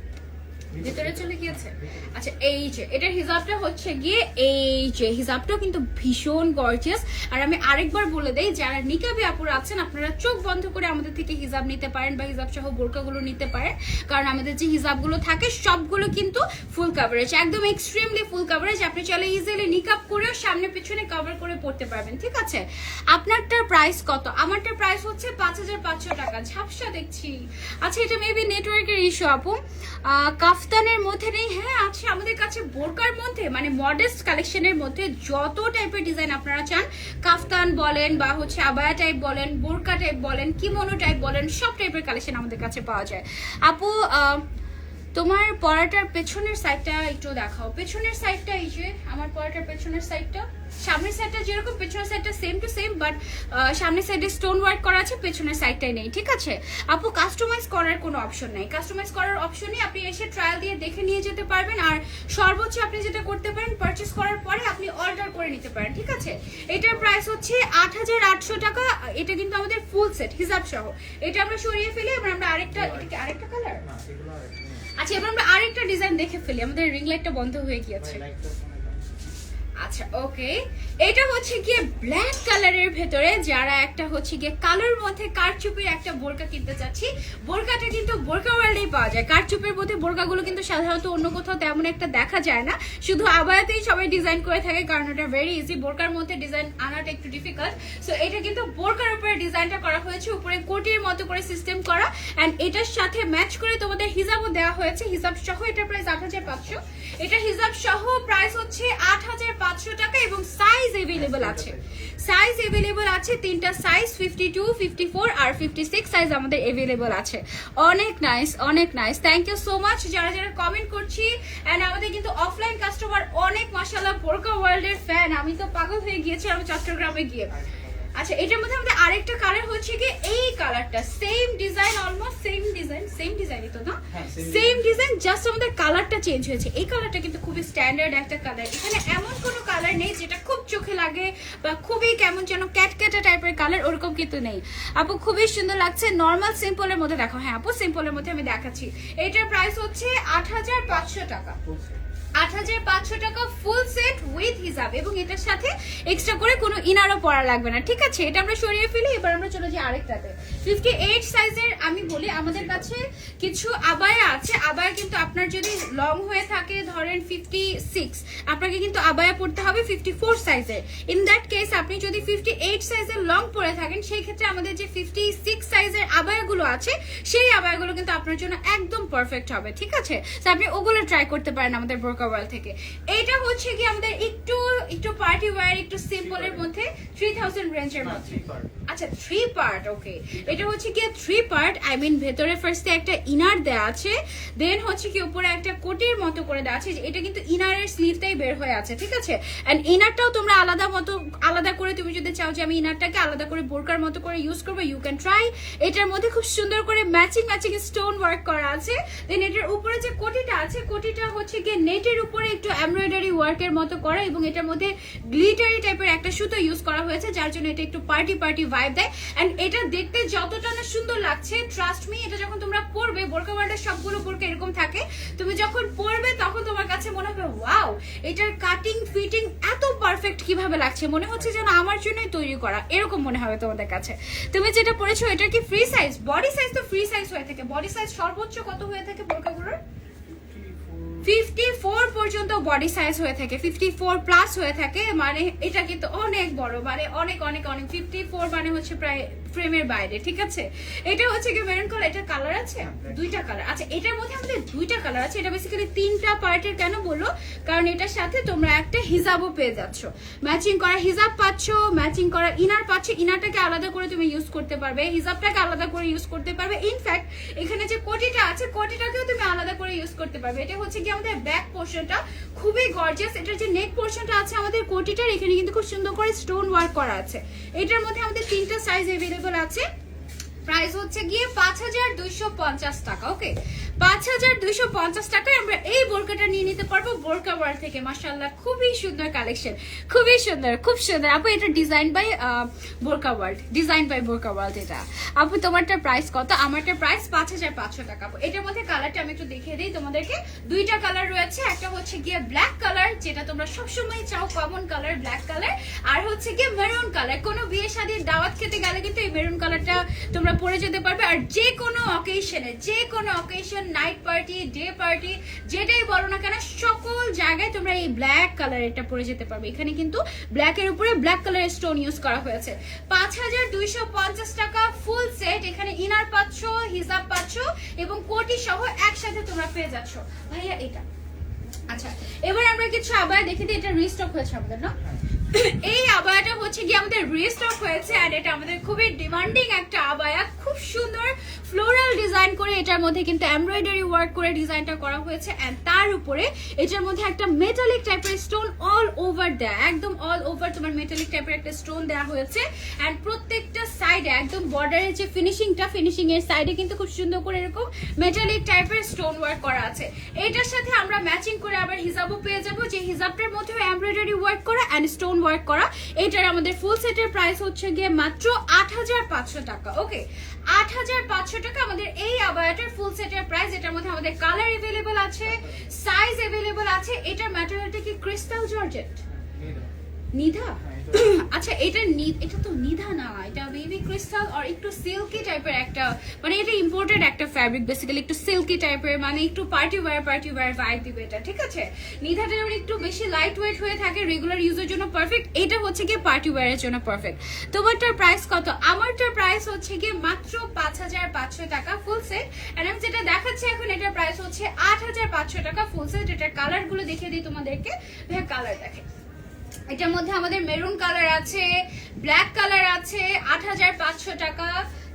ভিতরে চলে গিয়েছে। আচ্ছা, এই যে এটার হিজাবটা হচ্ছে গিয়ে এই যে হিজাবটাও কিন্তু ভীষণ গর্জিয়াস। আর আমি আরেকবার বলে দেই, যারা নিকাবি আপুরা আছেন আপনারা চোখ বন্ধ করে আমাদের থেকে হিজাব নিতে পারেন বা হিজাব সহ বোরকাগুলো নিতে পারেন, কারণ আমাদের যে হিজাবগুলো থাকে সবগুলো কিন্তু ফুল কাভারেজ, একদম এক্সট্রিমলি ফুল কাভারেজ। আপনি চাইলে ইজিলি নিকাব করেও সামনে পিছনে কভার করে পড়তে পারবেন, ঠিক আছে। আপনারটার প্রাইস কত? আমারটার প্রাইস হচ্ছে 5500 টাকা। ঝাপসা দেখছি। আচ্ছা, এটা মেবি নেটওয়ার্কের ইস্যু আপু। কাফতানের মধ্যে নেই? হ্যাঁ আছে আমাদের কাছে। বোরকার মধ্যে মানে মডেস্ট কালেকশনের মধ্যে যত টাইপের ডিজাইন আপনারা চান, কাফতান বলেন বা হচ্ছে আবায়া টাইপ বলেন, বোরকা টাইপ বলেন, কিমোনো টাইপ বলেন, সব টাইপের কালেকশন আমাদের কাছে পাওয়া যায় আপু। তোমার পরাটার পেছনের সাইডটা একটু দেখাও। পেছনের সাইডটা এই যে আমার পরাটার পেছনের সাইডটা, সামনের সাইডটা যেরকম পেছনের সাইডটা সেম টু সেম, বাট সামনের সাইডে স্টোন ওয়ার্ক করা আছে, পেছনের সাইডটাই নেই, ঠিক আছে আপু। কাস্টমাইজ করার কোনো অপশন নেই, কাস্টমাইজ করার অপশন নেই। আপনি এসে ট্রায়াল দিয়ে দেখে নিয়ে যেতে পারবেন। আর সর্বোচ্চ আপনি যেটা করতে পারেন, পারচেস করার পরে আপনি অর্ডার করে নিতে পারেন, ঠিক আছে। এটার প্রাইস হচ্ছে 8800 টাকা। এটা কিন্তু আমাদের ফুল সেট হিজাব সহ। এটা আমরা সরিয়ে ফেলি। এবার আমরা আরেকটা, এটা কি আরেকটা কালার? আচ্ছা, এবার আমরা আরেকটা ডিজাইন দেখে ফেলি। আমাদের রিং লাইটটা বন্ধ হয়ে গিয়েছে। আচ্ছা, ওকে, এটা হচ্ছে গিয়ে ব্ল্যাক কালারের ভেতরে যারা একটা হচ্ছে গিয়ে কালোর মধ্যে কারচুপির একটা বোরকা কিনতে চাচ্ছি, বোরকাটা কিন্তু বোরকা ওয়ার্ল্ডেই পাওয়া যায়। কারচুপির মধ্যে বোরকাগুলো কিন্তু সাধারণত অন্য কোথাও তেমন একটা দেখা যায় না, শুধু আবায়াতেই সবাই ডিজাইন করে থাকে, কারণ এটা ভেরি ইজি। বোরকার মধ্যে ডিজাইন আনাটা একটু ডিফিকাল্ট। সো এটা কিন্তু বোরকার উপরে ডিজাইনটা করা হয়েছে, উপরে কোটির মতো করে সিস্টেম করা। এন্ড এটার সাথে ম্যাচ করে তোমাদের হিজাবও দেওয়া হয়েছে, হিজাব সহ। এটার প্রাইস 8500। এটা হিজাব সহ প্রাইস হচ্ছে 8500 টাকা। এবং সাইজ अवेलेबल আছে, সাইজ अवेलेबल আছে তিনটা সাইজ, 52, 54 আর 56 সাইজ আমাদের अवेलेबल আছে। অনেক নাইস, অনেক nice, thank you so much যারা যারা কমেন্ট করছি। এন্ড আমাদের কিন্তু অফলাইন কাস্টমার অনেক, মাশাআল্লাহ, বোরকা ওয়ার্ল্ডের ফ্যান। আমি তো পাগল হয়ে গিয়েছি আমি চট্টগ্রামে গিয়ে। আচ্ছা, এটার মধ্যে আমাদের আরেকটা কালার হচ্ছে কি এই কালারটা, same design, almost same design, same ডিজাইনই তো না? সেম ডিজাইন, জাস্ট আমাদের কালারটা চেঞ্জ হয়েছে। এই কালারটা কিন্তু খুবই স্ট্যান্ডার্ড একটা কালার। এখানে এমন কোনো কালার নেই যেটা খুব চোখে লাগে বা খুবই কেমন যেন ক্যাটক্যাটা টাইপের কালার, ওরকম কিন্তু নেই আপু। খুবই সুন্দর লাগছে। নর্মাল সিম্পলের মধ্যে দেখো। হ্যাঁ আপু সিম্পলের মধ্যে আমি দেখাচ্ছি। এটার প্রাইস হচ্ছে ৮৫০০ টাকা। ৮৫০০ টাকা ফুল সেট উইথ হিজাব, এবং এটার সাথে এক্সট্রা করে কোনো ইনারও পরা লাগবে না, ঠিক আছে? এটা আমরা সরিয়ে ফেলি। এবার আমরা চলে যাই আরেকটাতে। 58 সাইজের আমি বলি আমাদের কাছে কিছু আবায়া আছে। আবায়া কিন্তু আপনার যদি লং হয়ে থাকে ধরেন 56, আপনাকে কিন্তু আবায়া পড়তে হবে 54 সাইজের। ইন দ্যাট কেস আপনি যদি 58 সাইজের লং পরে থাকেন, সেই ক্ষেত্রে আমাদের যে 56 সাইজের আবায়াগুলো আছে সেই আবায়াগুলো কিন্তু আপনার জন্য একদম পারফেক্ট হবে, ঠিক আছে? তো আপনি ওগুলো ট্রাই করতে পারেন আমাদের বোরকা ওয়ার্ল্ড থেকে। এটা হচ্ছে কি আমাদের একটু পার্টি ওয়্যার, একটু সিম্পলের মধ্যে 3000 রেঞ্জের মধ্যে। আচ্ছা 3 পার্ট, ওকে। এটা হচ্ছে কি 3 পার্ট, আই মিন ভেতরে ফার্স্টে একটা ইনার দেয়া আছে, দেন হচ্ছে কি উপরে একটা কোটির মতো করে দেওয়া আছে। এটা কিন্তু ইনারের স্লিভটাই বের হয়ে আছে, ঠিক আছে? এন্ড ইনারটাও তোমরা আলাদা করে তুমি যদি চাও যে আমি ইনারটাকে আলাদা করে বোরকার মতো করে ইউজ করবো, ইউ ক্যান ট্রাই। এটার মধ্যে খুব সুন্দর করে ম্যাচিং স্টোন ওয়ার্ক করা আছে। দেন এটার উপরে যে কোটিটা আছে, কোটিটা হচ্ছে গিয়ে নেটের উপরে একটু এমব্রয়ডারি ওয়ার্কের মতো করা, এবং এটার মধ্যে গ্লিটারি টাইপের একটা সুতো ইউজ করা হয়েছে, যার জন্য এটা একটু পার্টি ভাইব দেয়। এন্ড এটা দেখতে যতটা না সুন্দর লাগছে, ট্রাস্ট মি, এটা যখন তোমরা পরবে, বোরকা ওয়ার্ল্ডের সবগুলো বোরকা এরকম থাকে, তুমি যখন পরবে তখন তোমার কাছে মনে হবে ওয়াও, এটার কাটিং ফিটিং এত পারফেক্ট কিভাবে লাগছে, মনে হচ্ছে যেন আমার জন্যই তৈরি করা, এরকম মনে হবে তোমাদের কাছে। তুমি যেটা পরেছো এটা কি ফ্রি সাইজ? বডি সাইজ তো ফ্রি সাইজ হয়ে থাকে। বডি সাইজ সর্বোচ্চ কত হয়ে থাকে বোরকাগুলোর? 54 পর্যন্ত বডি সাইজ হয়ে থাকে, 54 প্লাস হয়ে থাকে। মানে এটা কিন্তু অনেক বড়, মানে অনেক অনেক অনেক 54 মানে হচ্ছে প্রায় ফ্রেমের বাইরে, ঠিক আছে? এটা হচ্ছে কি মেরুন কালার। এটা কালার আছে দুইটা কালার। আচ্ছা এটার মধ্যে আমাদের দুইটা কালার আছে। এটা বেসিক্যালি 3টা পার্টের। কেন বললো? কারণ এটার সাথে তোমরা একটা হিজাবও পেয়ে যাচ্ছ, ম্যাচিং করা হিজাব পাচ্ছ, ম্যাচিং করা ইনার পাচ্ছ। ইনারটাকে আলাদা করে তুমি ইউজ করতে পারবে, হিজাবটাকে আলাদা করে ইউজ করতে পারবে। ইনফ্যাক্ট এখানে যে কোটিটা আছে, কোটিটাকেও তুমি আলাদা করে ইউজ করতে পারবে। এটা হচ্ছে কি আমাদের ব্যাক পোর্শনটা খুবই গর্জিয়াস। এটার যে নেক পোর্শনটা আছে আমাদের কোটিটার, এখানে কিন্তু খুব সুন্দর করে স্টোন ওয়ার্ক করা আছে। এটার মধ্যে আমাদের 3টা সাইজ अवेलेबल আছে। প্রাইস হচ্ছে গিয়ে 5250 টাকা। ওকে, 5250 টাকায় আমরা এই বোরকাটা নিয়ে নিতে পারবো বোরকা ওয়ার্ল্ড থেকে। মাশাআল্লাহ খুবই সুন্দর কালেকশন, খুবই সুন্দর, খুব সুন্দর। আপু এটা ডিজাইন বাই বোরকা ওয়ার্ল্ড, ডিজাইন বাই বোরকা ওয়ার্ল্ড। এটা আপু তোমারটার প্রাইস কত? আমারটার প্রাইস 5500 টাকা। আপু এটার মধ্যে কালারটা আমি একটু দেখিয়ে দিই তোমাদেরকে। দুইটা কালার রয়েছে, একটা হচ্ছে গিয়ে ব্ল্যাক কালার, যেটা তোমরা সবসময় চাও, কমন কালার ব্ল্যাক কালার, আর হচ্ছে গিয়ে মেরুন কালার। কোনো বিয়ে শাদীর দাওয়াত খেতে গেলে কিন্তু এই মেরুন কালারটা তোমরা পরে যেতে পারবে। আর যে কোনো অকেশনে, যে কোনো occasion, night party, day party, যেটাই বলো না কেন, সকল জায়গায় তোমরা এই ব্ল্যাক কালার এটা পরে যেতে পারবে। এখানে কিন্তু ব্ল্যাকের উপরে ব্ল্যাক কালারের স্টোন ইউজ করা হয়েছে। 5250 টাকা ফুল সেট। এখানে ইনার পাচ্ছ, হিজাব পাচ্ছ এবং কোটি সহ একসাথে তোমরা পেয়ে যাচ্ছ। ভাইয়া এটা আচ্ছা, এবার আমরা কিছু আবায়া দেখে দিই। এটা রিস্টক হয়েছে আমাদের, না? এই আবায়াটা হচ্ছে কি আমাদের রিস্টক হয়েছে, আর এটা আমাদের খুবই ডিমান্ডিং একটা আবায়া। খুব সুন্দর ফ্লোরাল ডিজাইন করে এটার মধ্যে কিন্তু এমব্রয়ডারি ওয়ার্ক করে ডিজাইনটা করা হয়েছে। এন্ড তার উপরে এটার মধ্যে একটা মেটালিক টাইপের স্টোন অল ওভার দেয়া, একদম অল ওভার তোমার মেটালিক টাইপের একটা স্টোন দেওয়া হয়েছে। এন্ড প্রত্যেকটা সাইডে একদম বর্ডারের যে ফিনিশিংটা, ফিনিশিং এর সাইডে কিন্তু খুব সুন্দর করে এরকম মেটালিক টাইপের স্টোন ওয়ার্ক করা আছে। এটার সাথে আমরা ম্যাচিং করে আবার হিজাবও পেয়ে যাবো, যে হিজাবটার মধ্যেও এমব্রয়ডারি ওয়ার্ক করা এন্ড স্টোন ওয়ার্ক করা। এটার আমাদের ফুল সেটের প্রাইস হচ্ছে গিয়ে মাত্র 8500 টাকা। ওকে, 8500 টাকা আমাদের এই আবায়াটার ফুল সেটের প্রাইস। এটার মধ্যে আমাদের কালার अवेलेबल আছে, সাইজ अवेलेबल আছে। এটার ম্যাটেরিয়ালটা কি ক্রিস্টাল জর্জেট? নিধা? আচ্ছা এটা তো নিধা না, এটা বেবি ক্রিস্টাল আর একটু সিল্কি টাইপের একটা, মানে এটা ইম্পোর্টেড একটা ফ্যাব্রিক, বেসিক্যালি একটু সিল্কি টাইপের, মানে একটু পার্টি ওয়্যার ভাইব দিবে এটা, ঠিক আছে? নিধাটা যেমন একটু বেশি লাইট ওয়েট হয়ে থাকে, রেগুলার ইউজের জন্য পারফেক্ট। এটা হচ্ছে গিয়ে পার্টি ওয়্যারের জন্য পারফেক্ট। তোমারটার প্রাইস কত? আমারটার প্রাইস হচ্ছে গিয়ে মাত্র 5500 টাকা ফুল সেট। আর আমি যেটা দেখাচ্ছি এখন, এটার প্রাইস হচ্ছে 8500 টাকা ফুল সেট। এটার কালার গুলো দেখিয়ে দিই তোমাদেরকে। ভাইয়া কালার দেখে, এটার মধ্যে আমাদের মেরুন কালার আছে, ব্ল্যাক কালার আছে, 8500 টাকা।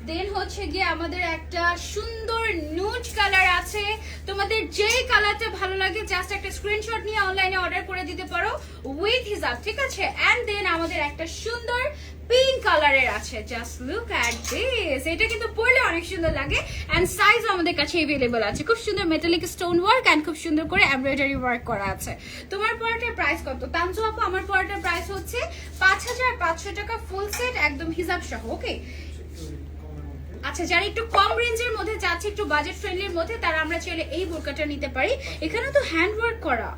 দেন হচ্ছে গিয়ে আমাদের একটা সুন্দর সুন্দর নুড কালার আছে। তোমাদের যেই কালারটা ভালো লাগে জাস্ট একটা স্ক্রিনশট নিয়ে অনলাইনে অর্ডার করে দিতে পারো উইথ হিজাব, ঠিক আছে? এন্ড দেন আমাদের একটা সুন্দর পিঙ্ক কালারের আছে, জাস্ট লুক অ্যাট দিস। এটা কিন্তু পরলে অনেক সুন্দর লাগে এন্ড সাইজ আমাদের কাছে अवेलेबल আছে। খুব সুন্দর মেটালিক স্টোন ওয়ার্ক এন্ড খুব সুন্দর করে এমব্রয়ডারি ওয়ার্ক করা আছে। তোমার পরাটার প্রাইস কত তানজু আপু? আমার পরাটার প্রাইস হচ্ছে 5500 টাকা ফুল সেট একদম হিজাব সহ। ওকে, আচ্ছা যারা একটু কম রেঞ্জের মধ্যে যাচ্ছে, একটু বাজেট ফ্রেন্ডলির মধ্যে, তারা আমরা চাইলে এই বোরকাটা নিতে পারি। এখানে তো হ্যান্ড ওয়ার্ক করা,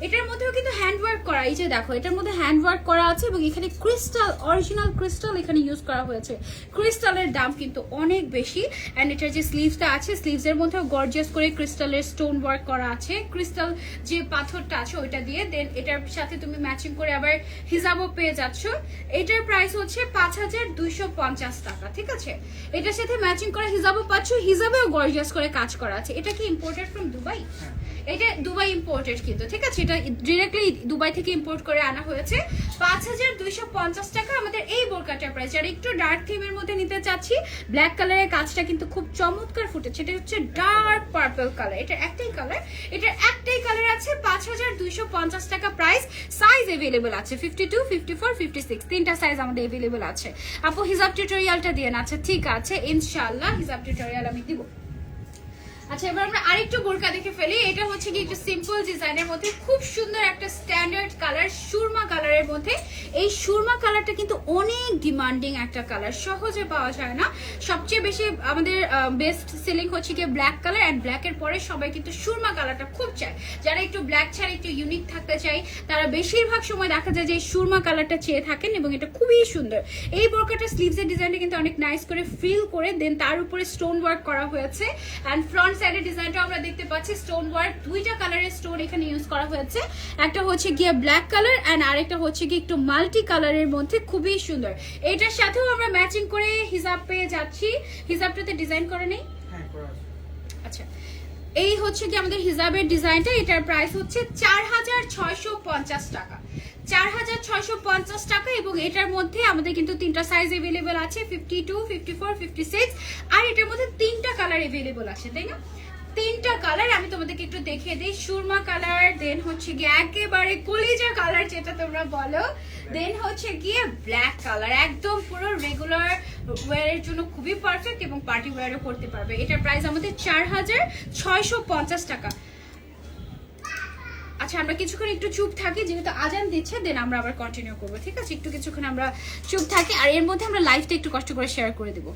এটার মধ্যেও কিন্তু হ্যান্ড ওয়ার্ক করা। এই যে দেখো, এটার মধ্যে হ্যান্ড ওয়ার্ক করা আছে এবং এখানে ক্রিস্টাল, অরিজিনাল ক্রিস্টাল এখানে ইউজ করা হয়েছে। ক্রিস্টালের দাম কিন্তু অনেক বেশি। এন্ড এটার যে স্লিভসটা আছে, স্লিভসের মধ্যেও গর্জিয়াস করে ক্রিস্টালের স্টোন ওয়ার্ক করা আছে। ক্রিস্টাল যে পাথরটা আছে ওইটা দিয়ে, দেন এটার সাথে তুমি ম্যাচিং করে আবার হিজাবও পেয়ে যাচ্ছ। এটার প্রাইস হচ্ছে 5250 টাকা, ঠিক আছে? এটার সাথে ম্যাচিং করে হিজাবও পাচ্ছ, হিজাবেও গর্জিয়াস করে কাজ করা আছে। এটা কি ইম্পোর্টেড ফ্রম দুবাই? এটা দুবাই ইম্পোর্টেড কিন্তু, ঠিক আছে? এটা ডিরেক্টলি দুবাই থেকে ইম্পোর্ট করে আনা হয়েছে। 5250 টাকা আমাদের এই বোরকাটার প্রাইস। যারা একটু ডার্ক থিমের মধ্যে নিতে চাচ্ছি, ব্ল্যাক কালারের কাজটা কিন্তু খুব চমৎকার ফুটেছে। এটা হচ্ছে ডার্ক পার্পল কালার, এটা একটাই কালার, এটার একটাই কালার আছে। 5250 টাকা প্রাইস। সাইজ अवेलेबल আছে 52, 54, 56 তিনটা সাইজ আমাদের अवेलेबल আছে। আপু হিজাব টিউটোরিয়ালটা দিয়ে না? আচ্ছা ঠিক আছে, ইনশাআল্লাহ হিজাব টিউটোরিয়াল আমি দিব। আচ্ছা এবার আমরা আরেকটু বোরকা দেখে ফেলি। এটা হচ্ছে কি একটু সিম্পল ডিজাইনের মধ্যে খুব সুন্দর একটা স্ট্যান্ডার্ড কালার, সুরমা কালারের মধ্যে। এই সুরমা কালারটা কিন্তু অনেক ডিমান্ডিং একটা কালার, সহজে পাওয়া যায় না। সবচেয়ে বেশি আমাদের বেস্ট সেলিং হচ্ছে কি ব্ল্যাক কালার, এন্ড ব্ল্যাকের পরে সবাই কিন্তু সুরমা কালারটা খুব চায়। যারা একটু ব্ল্যাক ছাড়া একটু ইউনিক থাকতে চায়, তারা বেশিরভাগ সময় দেখা যায় যে এই সুরমা কালারটা চেয়ে থাকেন এবং এটা খুবই সুন্দর। এই বোরকাটা স্লিভসের ডিজাইনটা কিন্তু অনেক নাইস করে ফ্রিল করে, দেন তার উপরে স্টোন ওয়ার্ক করা হয়েছে। এন্ড ফ্রন্ট সাইডের ডিজাইনটা আমরা দেখতে পাচ্ছি স্টোন ওয়ার্ক, দুইটা কালারের স্টোন এখানে ইউজ করা হয়েছে। একটা হচ্ছে গিয়ে ব্ল্যাক কালার এন্ড আরেকটা হচ্ছে কি একটু মাল্টি কালারের মধ্যে, খুবই সুন্দর। এটার সাথেও আমরা ম্যাচিং করে হিজাব পেয়ে যাচ্ছি। হিজাবটাতে ডিজাইন করে নেই? হ্যাঁ করা আছে। আচ্ছা এই হচ্ছে কি আমাদের হিজাবের ডিজাইনটা। এটার প্রাইস হচ্ছে 4650 টাকা, 4650 টাকা। এবং এটার মধ্যে আমাদের কিন্তু তিনটা সাইজ अवेलेबल আছে, 52, 54, 56। আর এটার মধ্যে তিনটা কালার अवेलेबल আছে, তাই না? তিনটা কালার আমি তোমাদেরকে একটু দেখিয়ে দিই। সুরমা কালার, দেন হচ্ছে গিয়ে একেবারে কলিজা কালার যেটা তোমরা বলো, দেন হচ্ছে গিয়ে ব্ল্যাক কালার। একদম পুরো রেগুলার ওয়্যারের জন্য খুবই পারফেক্ট এবং পার্টি ওয়্যারও করতে পারবে। এটার প্রাইস আমাদের 4650 টাকা। আচ্ছা আমরা কিছুক্ষণ একটু চুপ থাকি, যেহেতু আজান দিচ্ছে, দেন আমরা আবার কন্টিনিউ করবো, ঠিক আছে? একটু কিছুক্ষণ আমরা চুপ থাকি, আর এর মধ্যে আমরা লাইভটা একটু কষ্ট করে শেয়ার করে দেবো।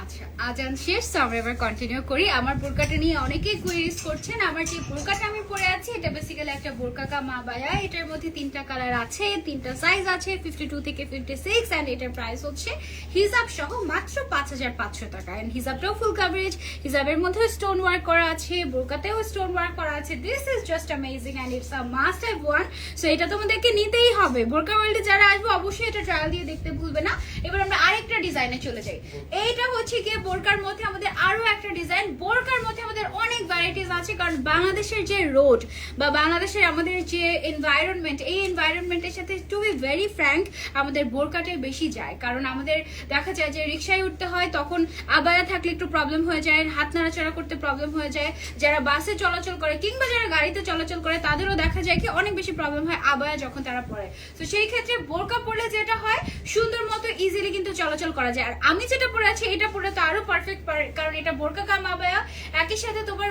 আচ্ছা আজান শেষ, তো আমরা এবার কন্টিনিউ করি। আমার বোরকাটা নিয়ে অনেকেই কোয়েরিজ করছেন। আমার যে বোরকাটা আমি পরে আছি এটা বেসিক্যালি একটা বোরকা কা মাবায়া। এটার মধ্যে 3টা কালার আছে, 3টা সাইজ আছে, 52 থেকে 56, এন্ড এটার প্রাইস হচ্ছে হিজাব সহ মাত্র 5500 টাকা। এন্ড হিজাবটাও ফুল কভারেজ, হিজাবের মধ্যে স্টোন ওয়ার্ক করা আছে, বোরকাতেও স্টোন ওয়ার্ক করা আছে। This is just amazing and it's a must have one. So এটা তোমাদেরকে নিতেই হবে। বোরকা ওয়ার্ল্ডে যারা আসবে অবশ্যই এটা ট্রায়াল দিয়ে দেখতে ভুলবে না। এবার আমরা আরেকটা ডিজাইনে চলে যাই। এইটা হচ্ছে গিয়ে বোরকার মধ্যে আমাদের আরো একটা ডিজাইন। বোরকার মধ্যে আমাদের অনেক ভ্যারাইটিস আছে, কারণ বাংলাদেশের যে রোড বা বাংলাদেশের আমাদের যে এনভায়রনমেন্ট, এই এনভায়রনমেন্টের সাথে টু বি ভেরি ফ্র্যাঙ্ক আমাদের বোরকাটাই বেশি যায়। কারণ আমাদের দেখা যায় যে রিক্সায় উঠতে হয়, তখন আবায়া থাকলে একটু প্রবলেম হয়ে যায়, হাত নাড়াচাড়া করতে প্রবলেম হয়ে যায়। যারা বাসে চলাচল করে কিংবা যারা গাড়িতে চলাচল করে তাদেরও দেখা যায় কি অনেক বেশি প্রবলেম হয় আবায়া যখন তারা পরে। তো সেই ক্ষেত্রে বোরকা পরলে যেটা হয় সুন্দর মতো ইজিলি কিন্তু চলাচল করা যায়। আর আমি যেটা পরে আছি এটা পরে তো আরো পারফেক্ট, কারণ এটা বোরকা কাম আবায়া। একই সাথে তোমার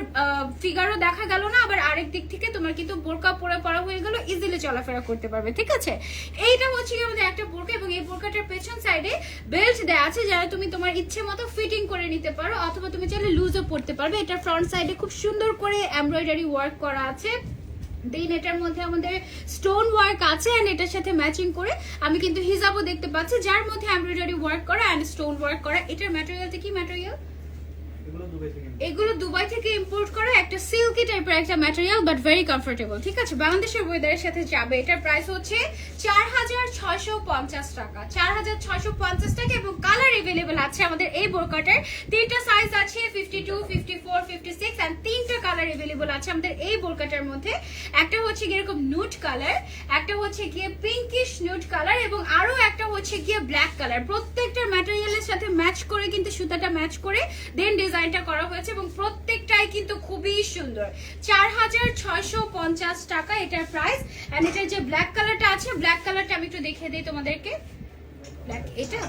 ফিগারও দেখা গেল না, আবার আরেক দিক থেকে তোমার কিন্তু বোরকা পরে পরা হয়ে গেল, ইজিলি চলাফেরা করতে পারবে। ঠিক আছে, এইটা হচ্ছে আমাদের একটা বোরকা, এবং এই বোরকাটার পেছন সাইডে বেল্ট দেওয়া আছে, যারা তুমি তোমার ইচ্ছে মতো ফিটিং করে নিতে পারো, অথবা তুমি চাইলে লুজও পড়তে পারবে। এটা ফ্রন্ট সাইডে খুব সুন্দর করে এমব্রয়ডারি ওয়ার্ক করা আছে। দেন এটার মধ্যে আমাদের স্টোন ওয়ার্ক আছে, এন্ড এটার সাথে ম্যাচিং করে আমি কিন্তু হিজাবও দেখতে পাচ্ছি, যার মধ্যে এমব্রয়ডারি ওয়ার্ক করা এন্ড স্টোন ওয়ার্ক করা। এটার ম্যাটেরিয়ালটা কি ম্যাটেরিয়াল? এগুলো দুবাই থেকে ইম্পোর্ট করা একটা সিল্কি টাইপের একটা ম্যাটেরিয়াল, বাট ভেরি কমফোর্টেবল। ঠিক আছে, বাংলাদেশের ওয়েদারের সাথে যাবে। এটার প্রাইস হচ্ছে 4650 টাকা, 4650 টাকা। এবং কালার এভেলেবেল আছে আমাদের এই বোরকাটার। 3টা সাইজ আছে, 52, 54, 56, এন্ড 3টা কালার এভেলেবেল আছে আমাদের এই বোরকাটার মধ্যে। একটা হচ্ছে গিয়ে এরকম নুট কালার, একটা হচ্ছে গিয়ে পিঙ্কিশ নুট কালার, এবং আরো একটা হচ্ছে গিয়ে ব্ল্যাক কালার। প্রত্যেকটা ম্যাটেরিয়ালের সাথে ম্যাচ করে কিন্তু সুতাটা ম্যাচ করে দেন ডিজাইনটা করা হয়েছে, এবং প্রত্যেকটাই কিন্তু খুবই সুন্দর। 4650 টাকা এটার প্রাইস। এন্ড এটার যে ব্ল্যাক কালারটা আছে, ব্ল্যাক কালারটা আমি একটু দেখিয়ে দিই তোমাদেরকে। ব্ল্যাক এটা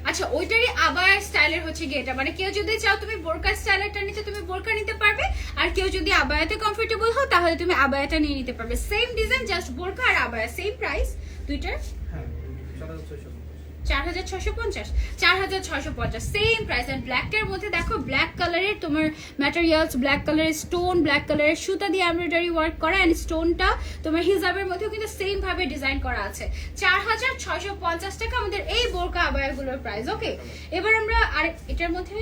আচ্ছা, ওইটারই আবার স্টাইলের হচ্ছে গিয়ে এটা, মানে কেউ যদি চাও তুমি বোরকা স্টাইলেরটা নিতে, তুমি বোরকা নিতে পারবে। আর কেউ যদি আবায়াতে কমফোর্টেবল হও তাহলে তুমি আবায়াটা নিয়ে নিতে পারবে। সেম ডিজাইন, জাস্ট বোরকা আর আবায়া, সেম প্রাইস দুইটার। 4650 সেম প্রাইস। এন্ড ব্ল্যাকটার মধ্যে দেখো ব্ল্যাক কালারের তোমার ম্যাটেরিয়ালস, ব্ল্যাক কালারের স্টোন, ব্ল্যাক কালারের সুতা দিয়ে এমব্রয়ডারি ওয়ার্ক করা, এন্ড স্টোনটা তোমার হিজাবের মধ্যেও কিন্তু সেম ভাবে ডিজাইন করা আছে। 4650 টাকা আমাদের এই বোরকা আবায়াগুলোর প্রাইস। ওকে, এবার আমরা আর এটার মধ্যে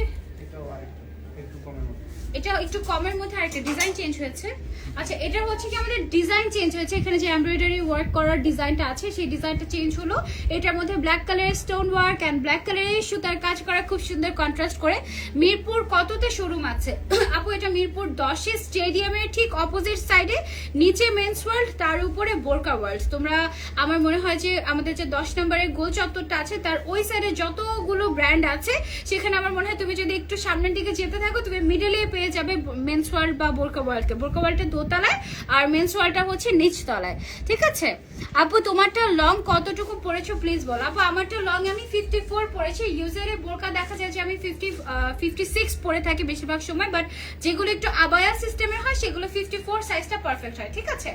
এটা একটু কমের মধ্যে আরেকটা ডিজাইন চেঞ্জ হয়েছে। আচ্ছা, এটা হচ্ছে কি আমাদের ডিজাইন চেঞ্জ হয়েছে। এখানে যে এমব্রয়ডারি ওয়ার্ক করার ডিজাইনটা আছে সেই ডিজাইনটা চেঞ্জ হলো। এটার মধ্যে ব্ল্যাক কালারের স্টোন ওয়ার্ক এন্ড ব্ল্যাক কালারের সুতার কাজ করা, খুব সুন্দর কন্ট্রাস্ট করে। মিরপুর কততে শোরুম আছে আপু? এটা মিরপুর 10 স্টেডিয়ামের ঠিক অপোজিট সাইডে, নিচে মেন্স ওয়ার্ল্ড, তার উপরে বোরকা ওয়ার্ল্ড। তোমরা আমার মনে হয় যে আমাদের যে 10 নম্বরের গোল চত্বরটা আছে তার ওই সাইডে যতগুলো ব্র্যান্ড আছে সেখানে আমার মনে হয় তুমি যদি একটু সামনের দিকে যেতে থাকো তুমি মিডলে পেয়ে যাবে মেন্স ওয়ার্ল্ড বা বোরকা ওয়ার্ল্ডকে। বোরকা ওয়ার্ল্ডের দোতলায় আর মেন্স ওয়ার্ল্ডটা হচ্ছে নিচ তলায়। ঠিক আছে আপু, তোমারটা লং কতটুকু পড়েছো প্লিজ বলো। আপু আমারটা লং আমি 54 পড়েছি। ইউজুয়ালি বোরকা দেখা যায় যে আমি 56 পরে থাকি বেশিরভাগ সময়, বাট যেগুলো একটু আবায়া সিস্টেমের হয় সেগুলো 54 সাইজটা পারফেক্ট হয়। ঠিক আছে,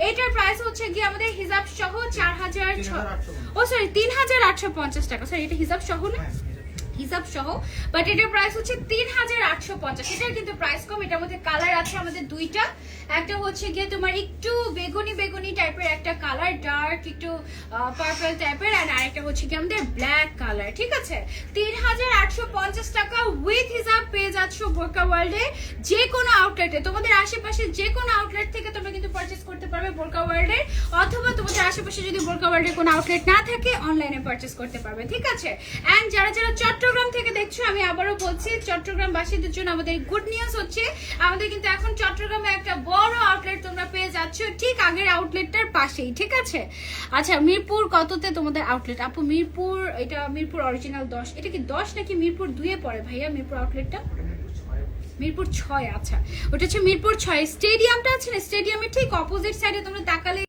এটার প্রাইস হচ্ছে গিয়ে আমাদের হিজাব সহ 3850 টাকা। সরি, এটা হিজাব সহ না, হিসাব সহ, বাট এটার প্রাইস হচ্ছে 3850। এটার কিন্তু প্রাইস কম। এটার মধ্যে কালার আছে আমাদের দুইটা। একটা হচ্ছে গিয়ে তোমার একটু বেগুনি বেগুনি টাইপের একটা কালার, ডার্ক একটু পার্পল টাইপের, আর আরেকটা হচ্ছে কি আমাদের ব্ল্যাক কালার। ঠিক আছে, 3850 টাকা উইথ হিসাব পেয়ে যাচ্ছ বোরকা ওয়ার্ল্ডে যে কোনো আউটলেটে। তোমাদের আশেপাশে যে কোনো আউটলেট থেকে তোমরা কিন্তু পারচেজ করতে পারবে বোরকা ওয়ার্ল্ডের, অথবা তোমাদের আশেপাশে যদি বোরকা ওয়ার্ল্ডের কোনো আউটলেট না থাকে অনলাইনে পারচেজ করতে পারবে। ঠিক আছে, এন্ড যারা যারা চট্টগ্রাম থেকে দেখছো, আমি আবারও বলছি চট্টগ্রাম বাসীদের জন্য আমাদের গুড নিউজ হচ্ছে আমাদের কিন্তু এখন চট্টগ্রামে একটা বড় আউটলেট তোমরা পেয়ে যাচ্ছ ঠিক আগের আউটলেটটার পাশেই। ঠিক আছে, আচ্ছা মিরপুর কততে তোমাদের আউটলেট আপু? মিরপুর, এটা মিরপুর অরিজিনাল 10। এটা কি 10 নাকি মিরপুর 2 এ পড়ে ভাইয়া মিরপুর আউটলেটটা? মিরপুর 6। আচ্ছা, ওটা হচ্ছে মিরপুর 6। স্টেডিয়ামটা আছে না, স্টেডিয়ামের ঠিক অপোজিট সাইডে তোমরা তাকালে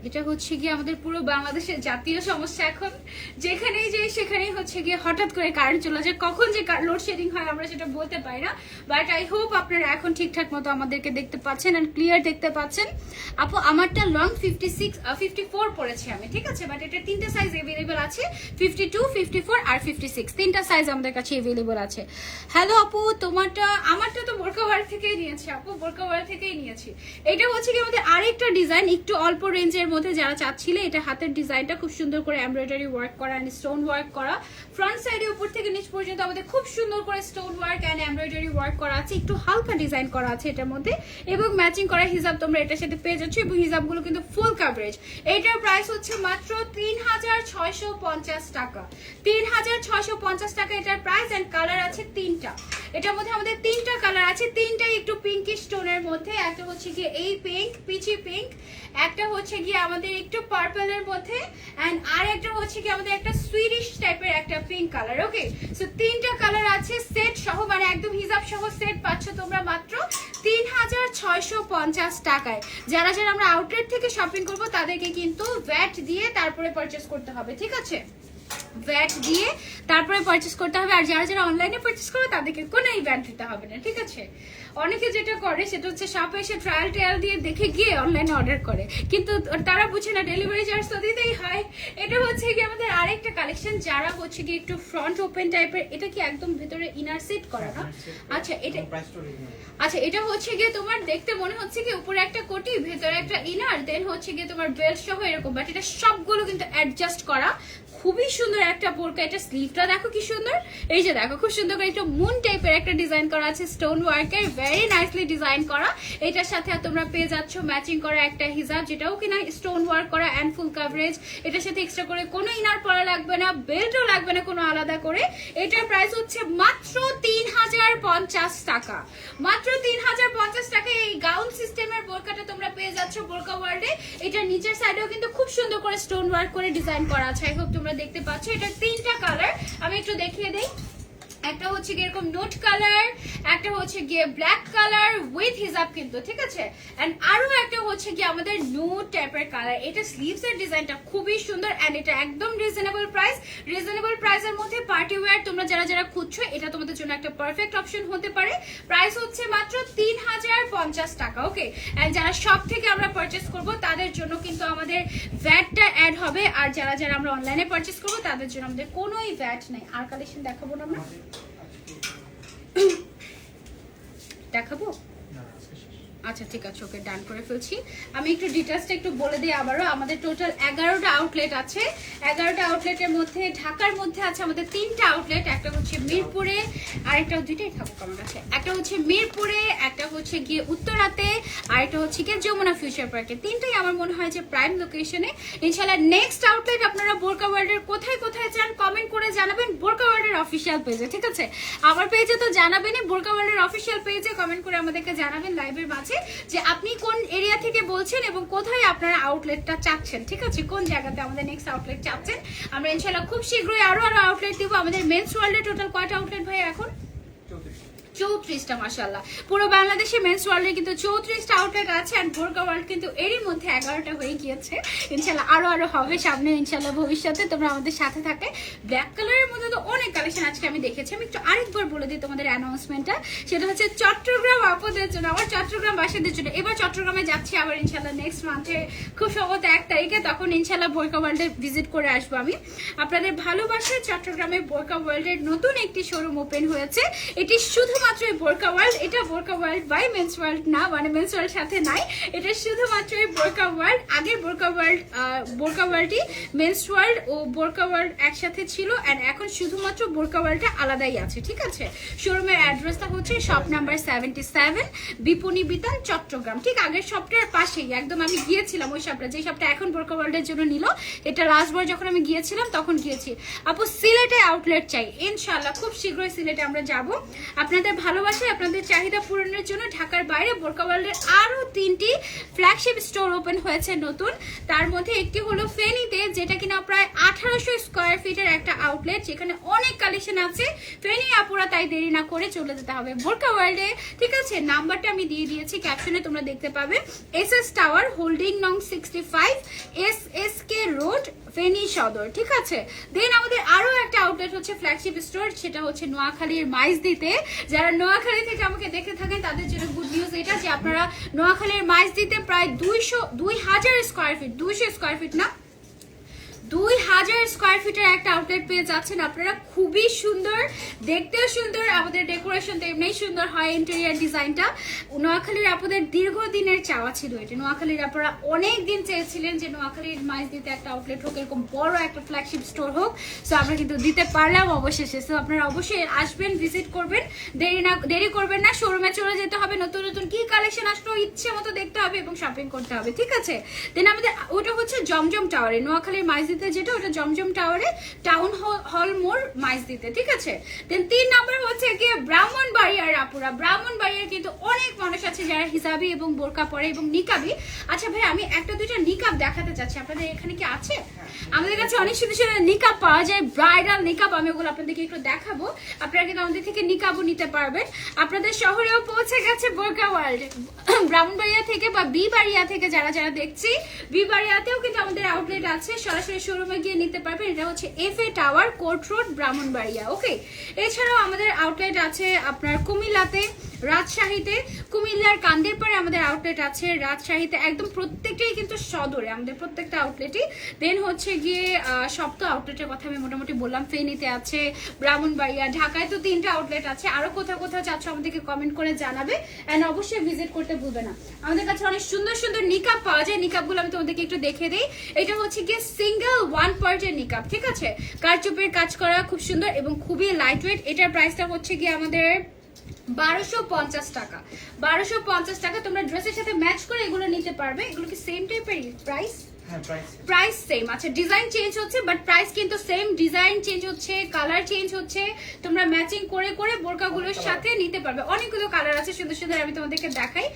এটা হচ্ছে গিয়ে আমাদের পুরো বাংলাদেশের জাতীয় সমস্যা এখন, যেখানেই যাই সেখানেই হচ্ছে গিয়ে হঠাৎ করে কারেন্ট চলে যায়, কখন যে লোডশেডিং হয় আমরা সেটা বলতে পারি না। বাট আই হোপ আপনারা এখন ঠিকঠাক মতো আমাদেরকে দেখতে পাচ্ছেন এন্ড ক্লিয়ার দেখতে পাচ্ছেন। আপু আমারটা লং 54 পড়েছে আমি, ঠিক আছে, বাট এটা তিনটা সাইজ अवेलेबल আছে, 52, 54 আর 56, তিনটা সাইজ আমাদের কাছে अवेलेबल আছে। হ্যালো আপু, আমারটা তো বোরকা ওয়ার্ল্ড থেকেই নিয়েছি আপু, বোরকা ওয়ার্ল্ড থেকেই নিয়েছি। এটা হচ্ছে কি আমাদের আরেকটা ডিজাইন, একটু অল্প রেঞ্জের মধ্যে যারা চাচ্ছিলে, এটা হাতের ডিজাইনটা খুব সুন্দর করে এমব্রয়ডারি ওয়ার্ক করা এন্ড স্টোন ওয়ার্ক করা, ফ্রন্ট সাইডে উপর থেকে নিচ পর্যন্ত আমাদের খুব সুন্দর করে stone work and embroidery work করা আছে, একটু হালকা ডিজাইন করা আছে এটার মধ্যে, এবং ম্যাচিং করা হিজাব তোমরা এটার সাথে পেয়ে যাচ্ছ, এবং হিজাবগুলো কিন্তু ফুল কভারেজ। এটার প্রাইস হচ্ছে মাত্র 3650 টাকা, 3650 টাকা এটার প্রাইস। এন্ড কালার আছে তিনটা, এটার মধ্যে আমাদের তিনটা কালার আছে, তিনটাই একটু পিঙ্কিশ টোনের মধ্যে। একটা হচ্ছে গিয়ে এই পিঙ্ক, পিচি পিঙ্ক, একটা হচ্ছে গিয়ে আমাদের একটু পার্পলের মধ্যে, এন্ড আর একটা হচ্ছে গিয়ে আমাদের একটা সুইডিশ টাইপের একটা পিঙ্ক কালার। ওকে, সো তিনটা কালার আছে সেট সহ, মানে একদম হিজাব সহ সেট পাচ্ছ তোমরা মাত্র 3650 টাকায়। যারা যারা আমরা আউটলেট থেকে শপিং করবো তাদেরকে কিন্তু ভ্যাট দিয়ে তারপরে পারচেস করতে হবে, ঠিক আছে, ভ্যাট দিয়ে তারপরে পারচেস করতে হবে। আর যারা যারা অনলাইনে পারচেস করবে তাদেরকে কোনোই ভ্যাট দিতে হবে না, ঠিক আছে। অনেকে যেটা করে সেটা হচ্ছে শপে এসে ট্রায়াল দিয়ে দেখে গিয়ে অনলাইনে অর্ডার করে, কিন্তু তারা বুঝে না ডেলিভারি চার্জ তো দিতেই হয়। এটা হচ্ছে কি আমাদের আরেকটা কালেকশন, যারা হচ্ছে কি একটু ফ্রন্ট ওপেন টাইপের, এটা কি একদম ভেতরে ইনার সেট করা না? আচ্ছা, এটা হচ্ছে গিয়ে তোমার দেখতে মনে হচ্ছে কি উপরে একটা কোটি ভেতরে একটা ইনার, দেন হচ্ছে গিয়ে তোমার বেল্ট সহ এরকম, বাট এটা সবগুলো কিন্তু অ্যাডজাস্ট করা। খুবই সুন্দর একটা বোরকা, এটা স্লিভটা দেখো কি সুন্দর, এই যে দেখো খুব সুন্দর করে একটু মুন টাইপের একটা ডিজাইন করা আছে, স্টোন ওয়ার্কের ভেরি নাইসলি ডিজাইন করা। এটার সাথে তোমরা পেয়ে যাচ্ছ ম্যাচিং করা একটা হিজাব, যেটাও কিনা স্টোন ওয়ার্ক করা এন্ড ফুল কভারেজ। এটার সাথে এক্সট্রা করে কোনো ইনার পরা লাগবে না, বেল্টও লাগবে না কোনো আলাদা করে। এটার প্রাইস হচ্ছে মাত্র 3050 টাকা, মাত্র 3050 টাকা। এই গাউন সিস্টেমের বোরকাটা তোমরা পেয়ে যাচ্ছ বোরকা ওয়ার্ল্ডে। এটার নিচের সাইডেও কিন্তু খুব সুন্দর করে স্টোন ওয়ার্ক করে ডিজাইন করা আছে। আই হোপ তোমরা দেখতে পাচ্ছ। এটা তিনটা কালার, আমি একটু দেখিয়ে দেই। একটা হচ্ছে গিয়ে এরকম নোট কালার, একটা হচ্ছে গিয়ে ব্ল্যাক কালার উইথ হিজাব কিন্তু, ঠিক আছে, এন্ড আরো একটা হচ্ছে গিয়ে আমাদের নোট টাইপের কালার। এটা স্লিভস এর ডিজাইনটা খুবই সুন্দর এন্ড এটা একদম রিজনেবল প্রাইস। রিজনেবল প্রাইসের মধ্যে পার্টি ওয়্যার তোমরা যারা যারা খুঁজছো এটা তোমাদের জন্য একটা পারফেক্ট অপশন হতে পারে। প্রাইস হচ্ছে মাত্র 3050 টাকা। ওকে, এন্ড যারা শপ থেকে আমরা পারচেস করব তাদের জন্য কিন্তু আমাদের ভ্যাটটা অ্যাড হবে, আর যারা যারা আমরা অনলাইনে পারচেস করব তাদের জন্য আমাদের কোনোই ভ্যাট নেই। আর কালেকশন দেখাবো না আমরা, দেখাবো? আচ্ছা ঠিক আছে, ওকে ডান করে ফেলছি। আমি একটু ডিটেইলসটা একটু বলে দিই আবারও। আমাদের টোটাল 11টা আউটলেট আছে। 11টা আউটলেটের মধ্যে ঢাকার মধ্যে আছে আমাদের 3টা আউটলেট, একটা হচ্ছে মিরপুরে, আরেকটা দুইটাই থাকুক আমার কাছে, একটা হচ্ছে মিরপুরে, একটা হচ্ছে গিয়ে উত্তরাতে, আরেকটা হচ্ছে গিয়ে যমুনা ফিউচার পার্কে। তিনটাই আমার মনে হয় যে প্রাইম লোকেশনে। ইনশাআল্লাহ নেক্সট আউটলেট আপনারা বোরকা ওয়ার্ল্ডের কোথায় কোথায় চান কমেন্ট করে জানাবেন বোরকা ওয়ার্ল্ডের অফিসিয়াল পেজে, ঠিক আছে। আমার পেজে তো জানাবেনই, বোরকা ওয়ার্ল্ডের অফিসিয়াল পেজে কমেন্ট করে আমাদেরকে জানাবেন লাইভের মাঝে যে আপনি কোন এরিয়া থেকে বলছেন এবং কোথায় আপনারা আউটলেটটা চাচ্ছেন, ঠিক আছে, কোন জায়গাতে আমাদের নেক্সট আউটলেট চাচ্ছেন। আমরা ইনশাআল্লাহ খুব শীঘ্রই আরো আউটলেট দিব। আমাদের মেন্স ওয়ার্ল্ডে টোটাল কয়টা আউটলেট ভাই এখন? 34টা। মাশাআল্লাহ, পুরো বাংলাদেশে মেন্স ওয়ার্ল্ডে কিন্তু 34টা আউটলেট আছে, আর বোরকা ওয়ার্ল্ড কিন্তু এরই মধ্যে 11টা হয়ে গিয়েছে। ইনশাআল্লাহ আরো হবে সামনে, ইনশাআল্লাহ ভবিষ্যতে তোমরা আমাদের সাথে থাকে। ব্ল্যাক কালারের মধ্যে তো অনেক কালেকশন আজকে আমি দেখেছি। আমি একটু আরেকবার বলে দিই তোমাদের অ্যানাউন্সমেন্টটা, সেটা হচ্ছে চট্টগ্রাম আপুদের জন্য, আমার চট্টগ্রাম বাসীদের জন্য। এবার চট্টগ্রামে যাচ্ছি আবার ইনশাআল্লাহ নেক্সট মান্থে, খুব সম্ভবত 1 তারিখে, তখন ইনশাআল্লাহ বোরকা ওয়ার্ল্ডে ভিজিট করে আসবো আমি। আপনাদের ভালোবাসায় চট্টগ্রামে বোরকা ওয়ার্ল্ডের নতুন একটি শোরুম ওপেন হয়েছে। এটি শুধুমাত্র বোরকা ওয়ার্ল্ড, এটা বোরকা ওয়ার্ল্ড বাই মেন্স ওয়ার্ল্ড না, মানে মেন্স ওয়ার্ল্ড সাথে নাই, এটা শুধুমাত্র বোরকা ওয়ার্ল্ড। আগে বোরকা ওয়ার্ল্ডই মেন্স ওয়ার্ল্ড ও বোরকা ওয়ার্ল্ড একসাথে ছিল, এন্ড এখন শুধুমাত্র বোরকা ওয়ার্ল্ডটা আলাদাই আছে, ঠিক আছে। শোরুমের অ্যাড্রেসটা হচ্ছে শপ নাম্বার 77 বিপণী বিতান চট্টগ্রাম, ঠিক আগের শপটার পাশেই একদম। আমি গিয়েছিলাম ওই শপটা, যে শপটা এখন বোরকা ওয়ার্ল্ডের জন্য নিল, এটা লাস্টবার যখন আমি গিয়েছিলাম তখন গিয়েছি। আপু সিলেটে আউটলেট চাই, ইনশাআল্লাহ খুব শীঘ্রই সিলেটে আমরা যাব। আপনাদের ভালোবাসায় আপনাদের চাহিদা পূরণের জন্য ঢাকার বাইরে বোরকা ওয়ার্ল্ডের আরো 3টি ফ্ল্যাগশিপ স্টোর ওপেন হয়েছে নতুন। তার মধ্যে একটি হলো ফেনীতে, যেটা কিনা প্রায় 1800 স্কয়ার ফিটের একটা আউটলেট, যেখানে অনেক কালেকশন আছে। ফেনী আপুরা তাই দেরি না করে চলে যেতে হবে বোরকা ওয়ার্ল্ডে, ঠিক আছে? নাম্বারটা আমি দিয়ে দিয়েছি ক্যাপশনে, তোমরা দেখতে পাবে। SS টাওয়ার, হোল্ডিং নং 65, SSK রোড, ফেনী সদর, ঠিক আছে? দেন আমাদের আরো একটা আউটলেট হচ্ছে ফ্ল্যাগশিপ স্টোর, সেটা হচ্ছে নোয়াখালীর মাইজদিতে। যারা নোয়াখালী থেকে আমাকে দেখে থাকেন তাদের জন্য গুড নিউজ এটা, যে আপনারা নোয়াখালীর মাইজদিতে প্রায় 2000 স্কয়ার ফিট, 200 স্কয়ার ফিট না, 2000 স্কয়ার ফিটের একটা আউটলেট পেয়ে যাচ্ছেন আপনারা। খুবই সুন্দর, দেখতেও সুন্দর, আমাদের ডেকোরেশন তো এমনি সুন্দর হয়, ইন্টেরিয়ার ডিজাইনটা। নোয়াখালীর আপনাদের দীর্ঘদিনের চাওয়া ছিল এটা। নোয়াখালীর আপনারা অনেক দিন চেয়েছিলেন যে নোয়াখালীর মাইজদিতে একটা আউটলেট হোক, এরকম বড় একটা ফ্ল্যাগশিপ স্টোর হোক। সো আমরা কিন্তু দিতে পারলাম অবশেষে। সো আপনারা অবশ্যই আসবেন, ভিজিট করবেন, দেরি করবেন না, শোরুমে চলে যেতে হবে। নতুন নতুন কি কালেকশন আসলো ইচ্ছে মতো দেখতে হবে এবং শপিং করতে হবে, ঠিক আছে? দেন আমাদের ওটা হচ্ছে জমজম টাওয়ারে, নোয়াখালীর মাইজদিতে যেটা, ওটা জমজম টাওয়ারে, টাউন হল মোড় মাইজদিতে, ঠিক আছে? দেন 3 নাম্বার হচ্ছে গিয়ে ব্রাহ্মণবাড়িয়ার আপুরা। ব্রাহ্মণবাড়িয়ার কিন্তু অনেক মানুষ আছে যারা হিজাবি এবং বোরকা পরে এবং নিকাবি। আচ্ছা ভাই, আমি একটা দুইটা নিকাব দেখাতে চাচ্ছি, আপনাদের এখানে কি আছে? আমাদের কাছে অনেক সুন্দর সুন্দর নিকাব পাওয়া যায়, ব্রাইডাল নিকাব। আমি ওগুলো আপনাদেরকে একটু দেখাবো, আপনারা কিন্তু আমাদের থেকে নিকাবও নিতে পারবেন। আপনাদের শহরেও পৌঁছে গেছে বোরকা ওয়ার্ল্ড, ব্রাহ্মণবাড়িয়া থেকে বা বিবাড়িয়া থেকে যারা যারা দেখছি, বিবাড়িয়াতেও কিন্তু আমাদের আউটলেট আছে, সরাসরি শোরুমে গিয়ে নিতে পারবেন। এটা হচ্ছে FA tower, court road, Brahmanbaria, okay? এছাড়াও আমাদের আউটলেট আছে আপনার কুমিল্লাতে, রাজশাহীতে, কুমিল্লার কান্দিরপাড়ে আমাদের আউটলেট আছে, রাজশাহীতে একদম প্রত্যেকটাই কিন্তু সদরে আমাদের প্রত্যেকটা আউটলেটই। দেন হচ্ছে গিয়ে সপ্তাহ আউটলেটের কথা আমি মোটামুটি বললাম, ফেনীতে আছে, ব্রাহ্মণবাড়িয়া, ঢাকায় তো 3টা আউটলেট আছে। আরো কোথাও কোথাও চাচ্ছ আমাদেরকে কমেন্ট করে জানাবে, এন্ড অবশ্যই ভিজিট করতে ভুলবে না। আমাদের কাছে অনেক সুন্দর সুন্দর নিকাব পাওয়া যায়, নিকাবগুলো আমি তোমাদেরকে একটু দেখে দিই। এটা হচ্ছে গিয়ে সিঙ্গেল 1 পার্টের নিকাব, ঠিক আছে? কারচুপির কাজ করা, খুব সুন্দর এবং খুবই লাইট ওয়েট। এটার প্রাইসটা হচ্ছে গিয়ে আমাদের 1250 টাকা। 1250 টাকা। তোমরা ড্রেসের সাথে ম্যাচ করে এগুলো নিতে পারবে। এগুলো কি সেম টাইপের প্রাইস? প্রাইস সেম, আচ্ছা ডিজাইন চেঞ্জ হচ্ছে বাট প্রাইস কিন্তু সেম। ডিজাইন চেঞ্জ হচ্ছে, কালার চেঞ্জ হচ্ছে, তোমরা ম্যাচিং করে করে বোরকাগুলোর সাথে নিতে পারবে। অনেকগুলো কালার আছে সুন্দর সুন্দর, আমি তোমাদেরকে দেখাই।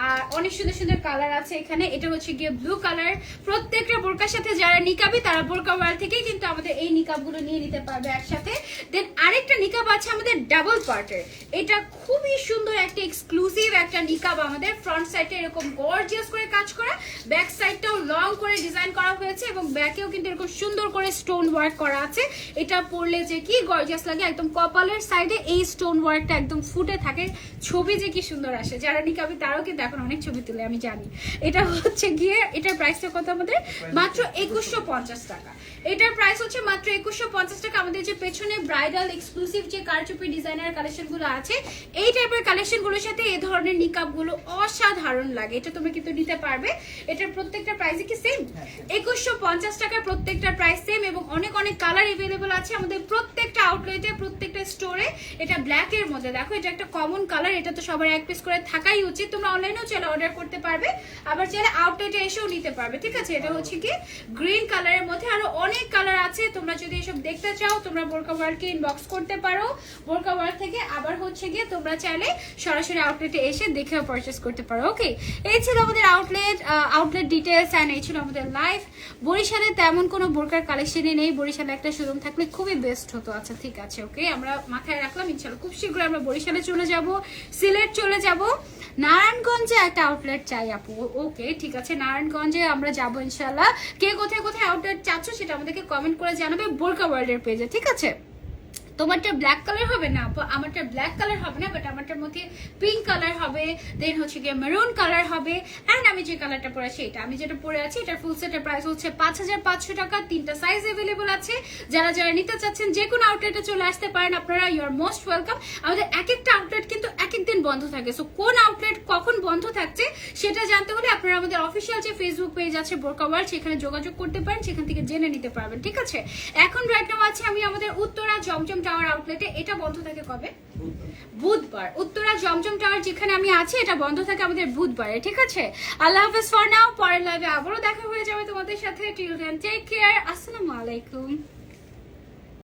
আর অনেক সুন্দর সুন্দর কালার আছে এখানে। এটা হচ্ছে গিয়ে ব্লু কালার। প্রত্যেকটা বোরকার সাথে যারা নিকাবি তারা বোরকা ওয়ার্ল্ড থেকেই কিন্তু আমাদের এই নিকাবগুলো নিয়ে নিতে পারবে একসাথে। দেন আরেকটা নিকাব আছে আমাদের ডাবল পার্টের। এটা খুবই সুন্দর একটা এক্সক্লুসিভ একটা নিকাব আমাদের। ফ্রন্ট সাইডে এরকম গর্জিয়াস করে কাজ করা, ব্যাক সাইডটাও লং করে ডিজাইন করা হয়েছে এবং ব্যাকেও কিন্তু এরকম সুন্দর করে স্টোন ওয়ার্ক করা আছে। এটা পরলে যে কি গর্জিয়াস লাগে, একদম কপালের সাইডে এই স্টোন ওয়ার্কটা একদম ফুটে থাকে, ছবি যে কি সুন্দর আসে। যারা নিকাবি তারাও কিন্তু এখন অনেক ছবি তুলে, আমি জানি। এটা হচ্ছে গিয়ে, এটার প্রাইসটা কত আমাদের? মাত্র 2150 টাকা। এটার প্রাইস হচ্ছে মাত্র 2150 টাকা। আমাদের যে পেছনে ব্রাইডাল এক্সক্লুসিভ যে কারচুপি ডিজাইনার কালেকশন গুলো আছে, এই টাইপের কালেকশন গুলোর সাথে এই ধরনের নিকাব গুলো অসাধারণ লাগে। এটা তোমরা কিন্তু নিতে পারবে। এটার প্রত্যেকটা প্রাইস কি সেম? 2150 টাকার প্রত্যেকটা প্রাইস সেম এবং অনেক অনেক কালার এভেলেবল আছে আমাদের প্রত্যেকটা আউটলেটে, প্রত্যেকটা স্টোরে। এটা ব্ল্যাক এর মধ্যে, দেখো এটা একটা কমন কালার, এটা তো সবার এক পিস করে থাকাই উচিত। তোমরা অনলাইনেও চাইলে অর্ডার করতে পারবে, আবার চাইলে আউটলেটে এসেও নিতে পারবে, ঠিক আছে? এটা হচ্ছে কি গ্রিন কালারের মধ্যে, আরো অনেক কালার আছে। তোমরা যদি এসব দেখতে চাও তোমরা বোরকা ওয়ার্ল্ডকে ইনবক্স করতে পারো বোরকা ওয়ার্ল্ড থেকে। আবার হচ্ছে গিয়ে তোমরা চাইলে সরাসরি আউটলেটে এসে দেখেও পারচেস করতে পারো, ওকে? এই ছিল আমাদের আউটলেট ডিটেলস এন্ড এই ছিল আমাদের লাইভ। বরিশালে তেমন কোনো বোরকার কালেকশনই নেই, বরিশালে একটা শোরুম থাকলে খুবই বেস্ট হতো। আচ্ছা ঠিক আছে, ওকে, আমরা মাথায় রাখলাম। ইনশাআল্লাহ খুব শীঘ্রই আমরা বরিশালে চলে যাব, সিলেট চলে যাব, নারায়ণগঞ্জে একটা আউটলেট চাই আপু, ওকে ঠিক আছে, নারায়ণগঞ্জে আমরা যাবো ইনশাআল্লাহ। কে কোথায় কোথায় আউটলেট চাচ্ছ সেটা আমাদেরকে কমেন্ট করে জানাবে বোরকা ওয়ার্ল্ডের পেজে, ঠিক আছে? তোমারটা ব্ল্যাক কালার হবে না আপু, আমারটা ব্ল্যাক কালার হবে না, বাট আমারটার মধ্যে পিঙ্ক কালার হবে, দেন হচ্ছে গিয়ে মেরুন কালার হবে। অ্যান্ড আমি যে কালারটা পরে আছি, এটা আমি যেটা পরে আছি, এটার ফুল সেটের প্রাইস হচ্ছে 5500 টাকা। 3টা সাইজ অ্যাভেলেবল আছে। যারা যারা নিতে চাচ্ছেন যে কোনো আউটলেটে চলে আসতে পারেন আপনারা, ইউ আর মোস্ট ওয়েলকাম। আমাদের এক একটা আউটলেট কিন্তু এক এক দিন বন্ধ থাকে, সো কোন আউটলেট কখন বন্ধ থাকছে সেটা জানতে হলে আপনারা আমাদের অফিসিয়াল যে ফেসবুক পেজ আছে বোরকা ওয়ার্ল্ড, সেখানে যোগাযোগ করতে পারেন, সেখান থেকে জেনে নিতে পারবেন, ঠিক আছে? এখন রাইট নাও আছে আমি আমাদের উত্তরা জমজম টাওয়ার আউটলেটে। এটা বন্ধ থাকে কবে? বুধবার। উত্তরা জমজম টাওয়ার যেখানে আমি আছি এটা বন্ধ থাকে আমাদের বুধবারে, ঠিক আছে? আল্লাহ হাফেজ ফর নাও। পরের লাইভে আবারও দেখা হয়ে যাবে তোমাদের সাথে। Till then take care. আসসালামু আলাইকুম।